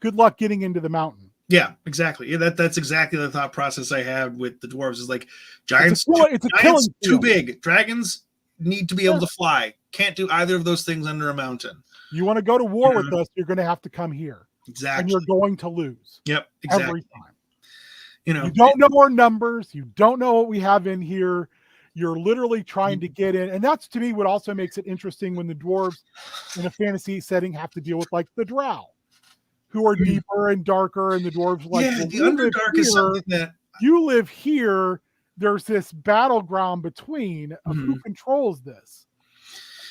good luck getting into the mountain. Yeah, exactly. Yeah, that's exactly the thought process I had with the dwarves. Is like giants, giants too big. Dragons need to be able to fly. Can't do either of those things under a mountain. You want to go to war with us, you're going to have to come here. Exactly. And you're going to lose. Yep, exactly. Every time. You know, you don't know our numbers. You don't know what we have in here. You're literally trying to get in. And that's, to me, what also makes it interesting when the dwarves in a fantasy setting have to deal with, like, the drow, who are deeper and darker, and the dwarves are like, yeah, the Underdark is something that you live here. There's this battleground between of who controls this.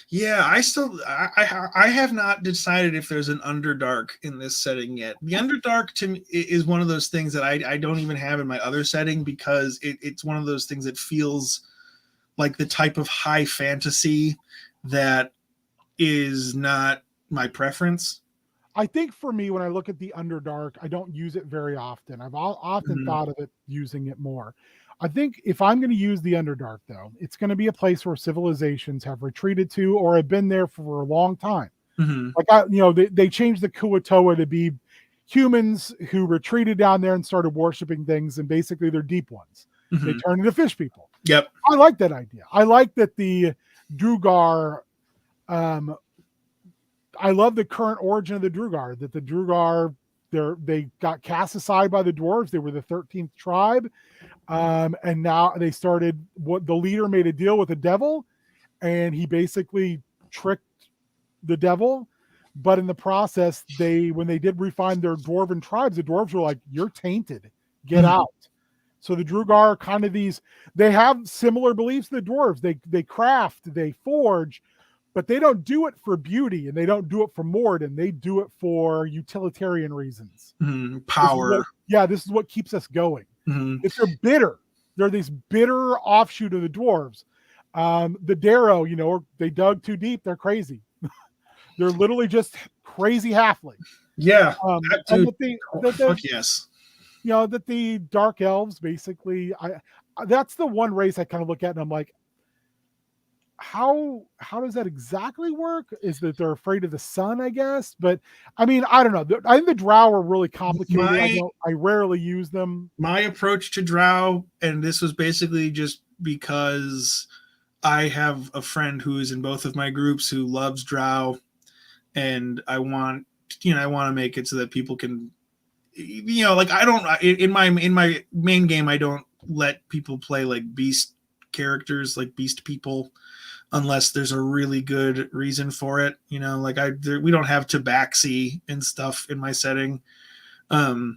Yeah, I have not decided if there's an Underdark in this setting yet. The Underdark to me is one of those things that I don't even have in my other setting because it's one of those things that feels like the type of high fantasy that is not my preference. I think for me, when I look at the Underdark, I don't use it very often. I've often thought of it using it more. I think if I'm going to use the Underdark, though, it's going to be a place where civilizations have retreated to or have been there for a long time. Like, they changed the Kuatoa to be humans who retreated down there and started worshiping things, and basically they're deep ones. They turned into fish people. Yep. I like that idea. I like that the Drugar, I love the current origin of the Drugar, that the Drugar, they got cast aside by the dwarves. They were the 13th tribe. And now they started, what the leader made a deal with the devil, and he basically tricked the devil. But in the process, when they did refine their dwarven tribes, the dwarves were like, you're tainted, get out. So the Drugar are kind of they have similar beliefs to the dwarves. They craft, they forge, but they don't do it for beauty and they don't do it for Morden. They do it for utilitarian reasons. Power. This is what keeps us going. If they're bitter, they're this bitter offshoot of the dwarves. The Darrow, they dug too deep. They're crazy. They're literally just crazy halflings. Yeah. Fuck yes. That the dark elves basically, that's the one race I kind of look at and I'm like, how does that exactly work? Is that they're afraid of the sun, I guess? But I mean, I don't know. I think the drow are really complicated. I rarely use them. My approach to drow, and this was basically just because I have a friend who is in both of my groups who loves drow, and I want to make it so that people can, like I don't in my main game I don't let people play like beast characters, like beast people, unless there's a really good reason for it. Like we don't have tabaxi and stuff in my setting. But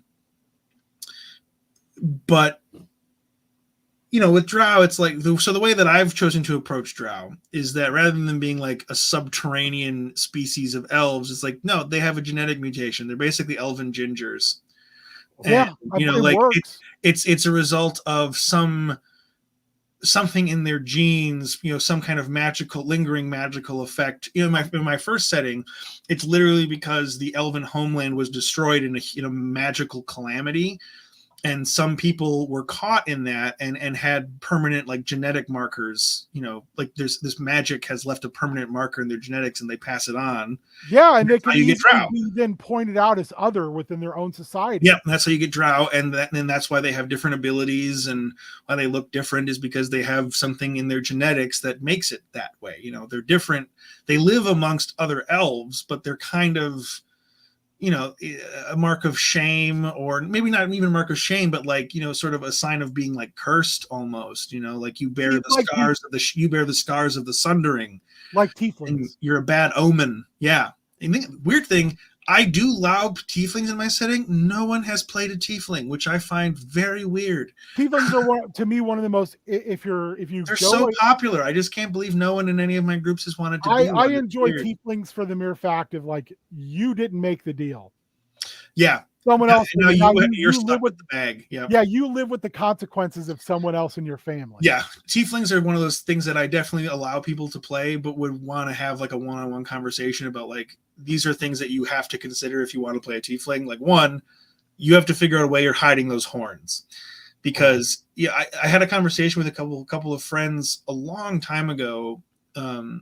with drow, it's like so the way that I've chosen to approach drow is that rather than being like a subterranean species of elves, it's like, no, they have a genetic mutation. They're basically elven gingers. Yeah, and, like it's a result of something in their genes, some kind of lingering magical effect. In my first setting, it's literally because the elven homeland was destroyed in a magical calamity, and some people were caught in that and had permanent like genetic markers. Like this magic has left a permanent marker in their genetics, and they pass it on. Yeah, and they can easily be then pointed out as other within their own society. Yeah, that's how you get drow, and that's why they have different abilities, and why they look different is because they have something in their genetics that makes it that way. They're different. They live amongst other elves, but they're kind of, a mark of shame, or maybe not even a mark of shame, but like, sort of a sign of being like cursed almost, like you bear the scars of the sundering, like tieflings. and you're a bad omen. Yeah. And the weird thing, I do allow tieflings in my setting. No one has played a tiefling, which I find very weird. Tieflings are to me one of the most. If you They're go, so popular. I just can't believe no one in any of my groups has wanted to be I one. enjoy tieflings for the mere fact of like you didn't make the deal. Yeah, someone else. No, you're you stuck live with the bag. Yeah, yeah, you live with the consequences of someone else in your family. Yeah, tieflings are one of those things that I definitely allow people to play, but would want to have like a one-on-one conversation about like these are things that you have to consider if you want to play a tiefling. Like one, you have to figure out a way you're hiding those horns, because I had a conversation with a couple of friends a long time ago.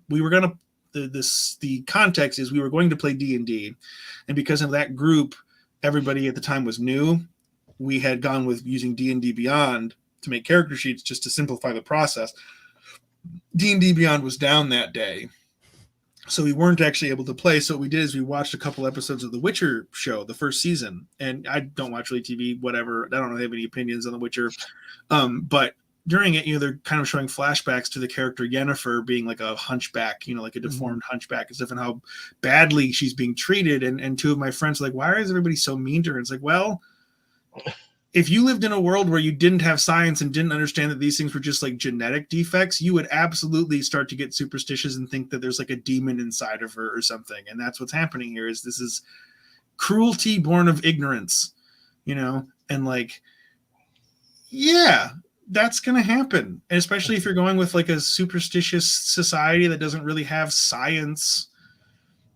We were gonna the context is we were going to play D&D, and because of that group, everybody at the time was new. We had gone with using D&D Beyond to make character sheets just to simplify the process. D&D Beyond was down that day, so we weren't actually able to play. So what we did is we watched a couple episodes of The Witcher show, the first season. And I don't watch really TV, whatever. I don't really have any opinions on The Witcher. But during it, they're kind of showing flashbacks to the character Yennefer being like a hunchback, like a deformed hunchback and stuff, and how badly she's being treated. And two of my friends were like, why is everybody so mean to her? And it's like, well, if you lived in a world where you didn't have science and didn't understand that these things were just like genetic defects, you would absolutely start to get superstitious and think that there's like a demon inside of her or something. And that's what's happening here. Is this is cruelty born of ignorance, and like, yeah, that's going to happen. And especially if you're going with like a superstitious society that doesn't really have science,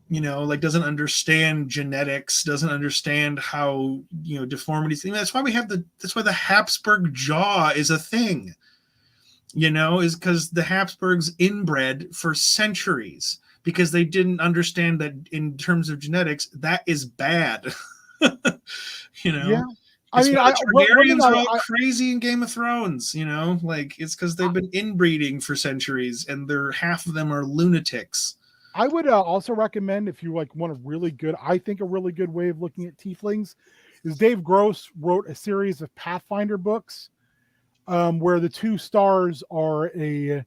like doesn't understand genetics, doesn't understand how, deformities. That's why that's why the Habsburg jaw is a thing, is because the Habsburgs inbred for centuries because they didn't understand that in terms of genetics, that is bad. Yeah. I mean, the Targaryens are all crazy in Game of Thrones, like it's because they've been inbreeding for centuries and half of them are lunatics. I would also recommend, if you like want a really good way of looking at tieflings is Dave Gross wrote a series of Pathfinder books where the two stars are a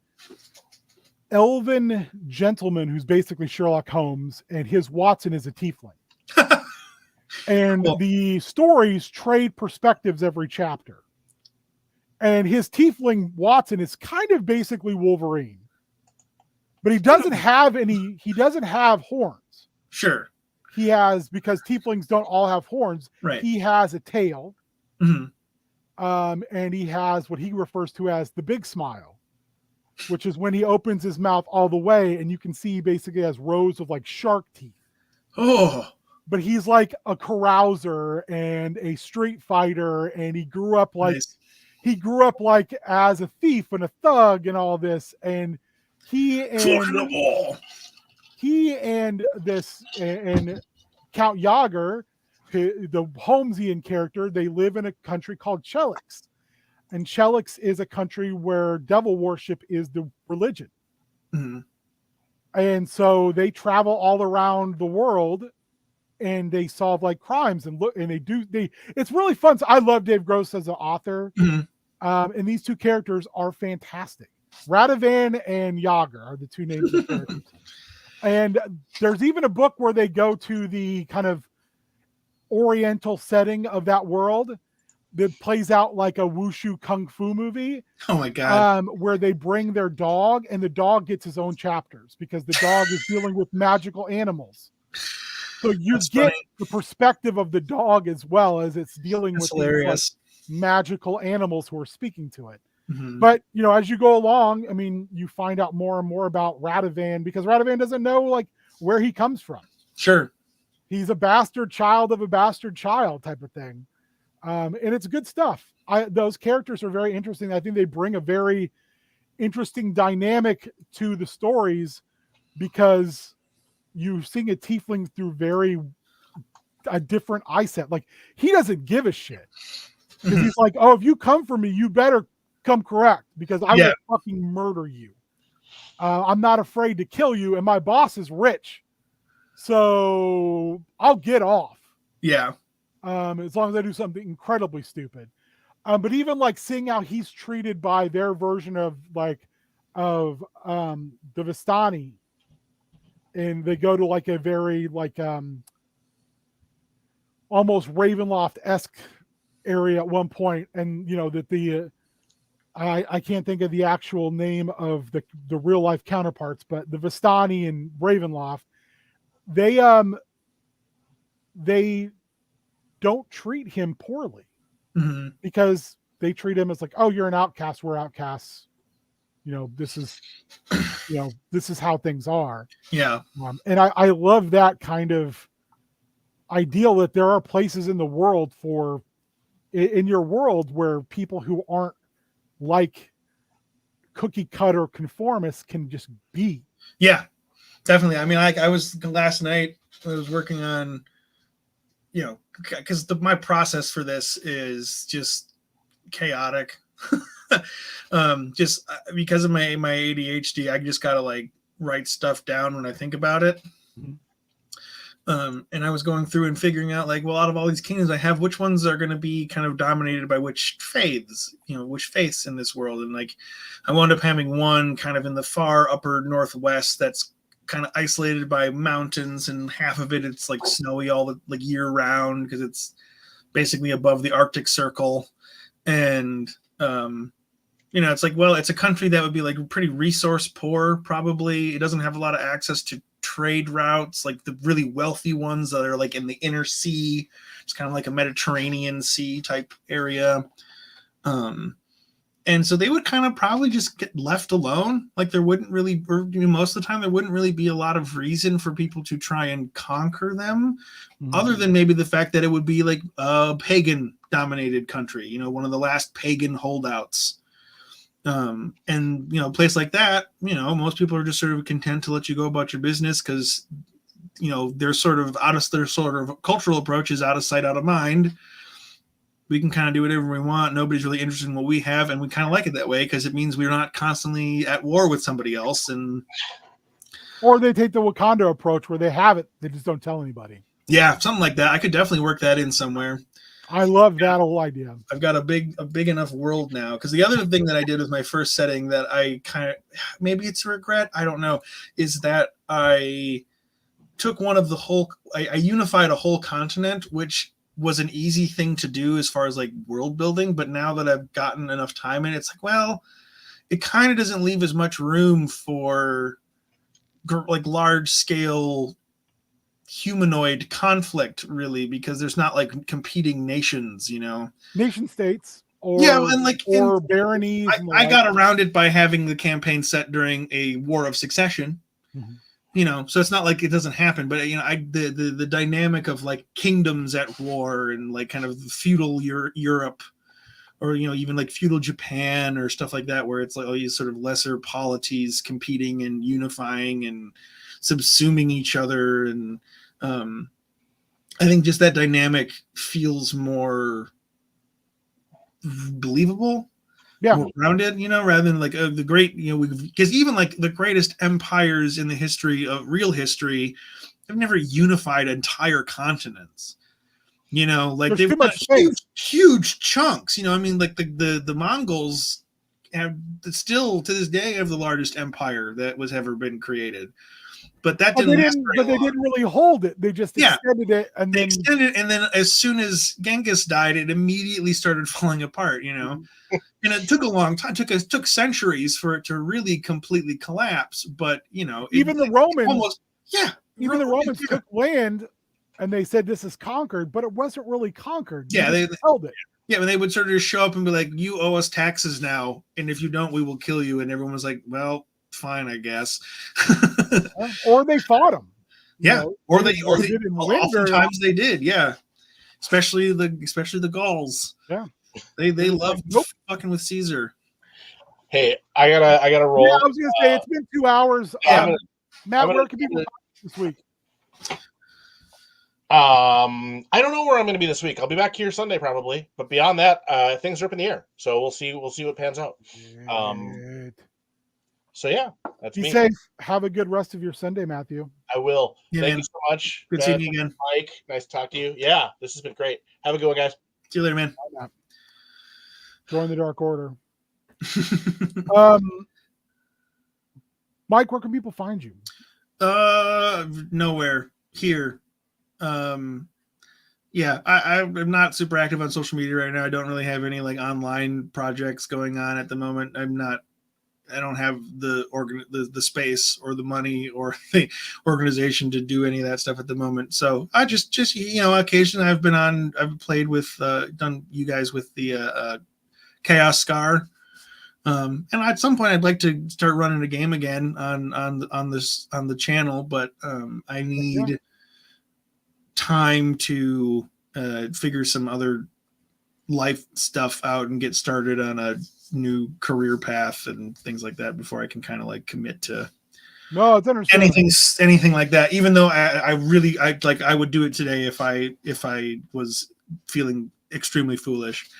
elven gentleman who's basically Sherlock Holmes, and his Watson is a tiefling. And the stories trade perspectives every chapter. And his tiefling Watson is kind of basically Wolverine. But he doesn't have horns. Sure. He has, because tieflings don't all have horns, right. He has a tail. And he has what he refers to as the big smile, which is when he opens his mouth all the way and you can see basically has rows of like shark teeth. Oh. But he's like a carouser and a street fighter, and he grew up like as a thief and a thug and all this, and he and Count Yager, the Holmesian character, they live in a country called Chelix. And Chelix is a country where devil worship is the religion. And so they travel all around the world and they solve like crimes and it's really fun. So I love Dave Gross as an author. And these two characters are fantastic. Radovan and Yager are the two names of characters. And there's even a book where they go to the kind of oriental setting of that world that plays out like a wushu kung fu movie. Oh my God. Where they bring their dog, and the dog gets his own chapters because the dog is dealing with magical animals. So you get the perspective of the dog as well as it's dealing with these, like, magical animals who are speaking to it. But as you go along, I mean, you find out more and more about Radovan because Radovan doesn't know like where he comes from. Sure. He's a bastard child of a bastard child type of thing. And it's good stuff. Those characters are very interesting. I think they bring a very interesting dynamic to the stories because you're seeing a tiefling through a different eye set. Like, he doesn't give a shit. Because he's like, oh, if you come for me, you better come correct because I will fucking murder you. I'm not afraid to kill you, and my boss is rich. So I'll get off. Yeah. As long as I do something incredibly stupid. But even like seeing how he's treated by their version of the Vistani, and they go to like a very almost Ravenloft-esque area at one point, and that the I can't think of the actual name of the real life counterparts, but the Vistani and Ravenloft, they don't treat him poorly because they treat him as like, oh, you're an outcast, we're outcasts. This is how things are. Yeah. And I love that kind of ideal that there are places in the world in your world where people who aren't like cookie cutter conformists can just be. Yeah, definitely. I mean, I was last night, I was working on, because my process for this is just chaotic. Just because of my ADHD, I just gotta like write stuff down when I think about it. And I was going through and figuring out like, well, out of all these kingdoms I have, which ones are going to be kind of dominated by which faiths, which faiths in this world. And like, I wound up having one kind of in the far upper northwest that's kind of isolated by mountains, and half of it's like snowy all the like year round because it's basically above the Arctic Circle. And it's like, well, it's a country that would be like pretty resource poor. Probably it doesn't have a lot of access to trade routes, like the really wealthy ones that are like in the inner sea. It's kind of like a Mediterranean Sea type area. And so they would kind of probably just get left alone. Like there wouldn't really, or most of the time, there wouldn't really be a lot of reason for people to try and conquer them, other than maybe the fact that it would be like a pagan dominated country, one of the last pagan holdouts. And a place like that, most people are just sort of content to let you go about your business because they're sort of their sort of cultural approach is out of sight, out of mind. We can kind of do whatever we want. Nobody's really interested in what we have, and we kind of like it that way because it means we're not constantly at war with somebody else. Or they take the Wakanda approach where they have it, they just don't tell anybody. Yeah, something like that. I could definitely work that in somewhere. I love that whole idea. I've got a big enough world now. Because the other thing that I did with my first setting that I kind of, maybe it's a regret, I don't know, is that I took I unified a whole continent, which was an easy thing to do as far as like world building. But now that I've gotten enough time in, it's like, well, it kind of doesn't leave as much room for like large scale humanoid conflict, really, because there's not like competing nations, nation states or baronies. I got around it by having the campaign set during a war of succession. So it's not like it doesn't happen, but the dynamic of like kingdoms at war and like kind of feudal Europe, or even like feudal Japan or stuff like that, where it's like all these sort of lesser polities competing and unifying and subsuming each other. And I think just that dynamic feels more believable, more grounded, rather than like the great, because even like the greatest empires in the history of real history have never unified entire continents. Like there's they've got huge chunks. Like the Mongols have still to this day have the largest empire that was ever been created. But that didn't last very long. They didn't really hold it. They just extended it, and then as soon as Genghis died, it immediately started falling apart. And it took a long time. Took centuries for it to really completely collapse. But even the Romans, the Romans took land, and they said this is conquered, but it wasn't really conquered. They held it. Yeah, and they would sort of just show up and be like, "You owe us taxes now, and if you don't, we will kill you." And everyone was like, "Well, fine, I guess." Or they fought them. Or they oftentimes they did. Yeah, especially the Gauls. Yeah, they love fucking with Caesar. Hey, I gotta roll. Yeah, I was gonna say it's been 2 hours. Matt, where can people find this week? I don't know where I'm going to be this week. I'll be back here Sunday probably, but beyond that, things are up in the air. So we'll see what pans out. So yeah, that's me. Be safe. Have a good rest of your Sunday, Matthew. I will. Thank you so much. Good seeing you again, Mike. Nice to talk to you. Yeah, this has been great. Have a good one, guys. See you later, man. Join the Dark Order. Mike, where can people find you? Nowhere. Here. Yeah, I'm not super active on social media right now. I don't really have any like online projects going on at the moment. I don't have the space or the money or the organization to do any of that stuff at the moment. So I just occasionally I've played with done you guys with the Chaos Scar. And at some point I'd like to start running a game again on the channel, but I need time to figure some other life stuff out and get started on a new career path and things like that before I can kind of like commit to it's understandable. anything like that. Even though I would do it today if I was feeling extremely foolish.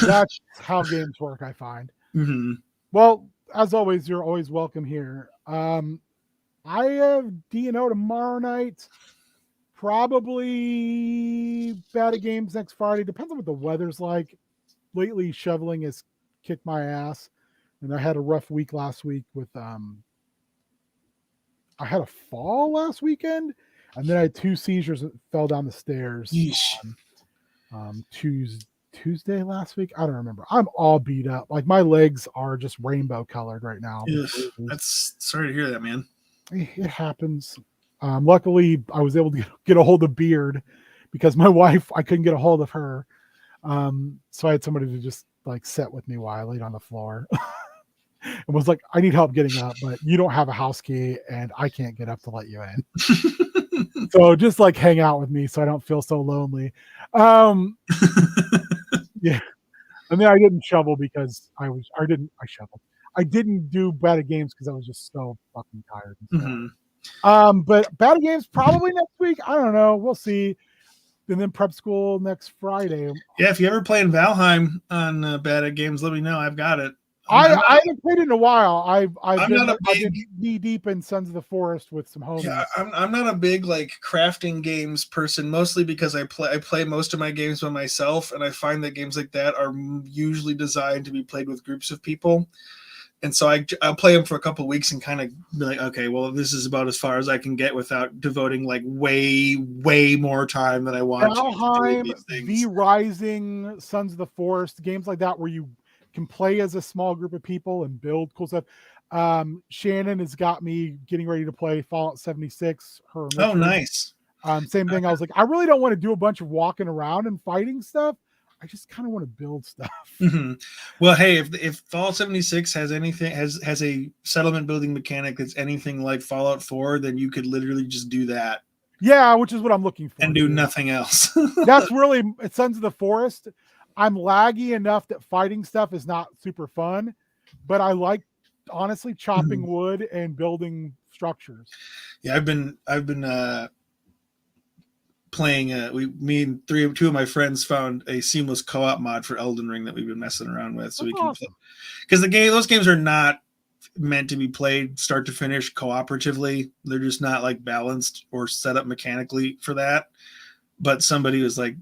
That's how games work, I find. Mm-hmm. Well, as always, you're always welcome here. I have D&O tomorrow night. Probably bad at games next Friday. Depends on what the weather's like. Lately, shoveling has kicked my ass, and I had a rough week last week with I had a fall last weekend, and then I had 2 seizures that fell down the stairs. Tuesday last week. I don't remember. I'm all beat up. Like my legs are just rainbow colored right now. That's sorry to hear that, man. It happens. Luckily, I was able to get a hold of Beard because my wife, I couldn't get a hold of her. So I had somebody to just like sit with me while I laid on the floor and was like, I need help getting up, but you don't have a house key and I can't get up to let you in. So just like hang out with me so I don't feel so lonely. Yeah. And then I didn't shovel because I shoveled. I didn't do bad at games because I was just so fucking tired. But bad at games probably next week. I don't know. We'll see. And then prep school next Friday. Yeah, if you ever play in Valheim on bad at games, let me know. I've got it. I haven't played it in a while. I've been knee deep in Sons of the Forest with some homies. Yeah, I'm not a big like crafting games person, mostly because I play most of my games by myself, and I find that games like that are usually designed to be played with groups of people. And so I'll play them for a couple of weeks and kind of be like, okay, well, this is about as far as I can get without devoting like way more time than I want Valheim, to V Rising, Sons of the Forest, games like that where you can play as a small group of people and build cool stuff. Shannon has got me getting ready to play Fallout 76. Oh, nice. Same thing. I was like, I really don't want to do a bunch of walking around and fighting stuff. I just kind of want to build stuff. Mm-hmm. Well, hey, if Fallout 76 has anything has a settlement building mechanic that's anything like Fallout 4, then you could literally just do that. Yeah, which is what I'm looking for. And do nothing else. That's really Sons of the Forest. I'm laggy enough that fighting stuff is not super fun, but I like honestly chopping wood and building structures. Yeah, I've been playing me and two of my friends found a seamless co-op mod for Elden Ring that we've been messing around with, so we can play, because those games are not meant to be played start to finish cooperatively. They're just not like balanced or set up mechanically for that. But somebody was like,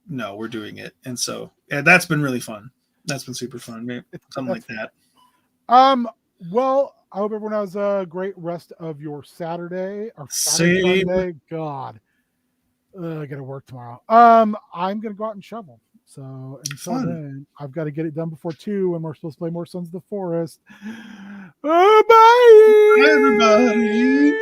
no, we're doing it. And so that's been really fun. That's been super fun. Maybe something like that. Well, I hope everyone has a great rest of your Saturday or Sunday. God. I gotta work tomorrow. I'm gonna go out and shovel. So until then, I've got to get it done before 2, and we're supposed to play more Sons of the Forest. Bye, everybody.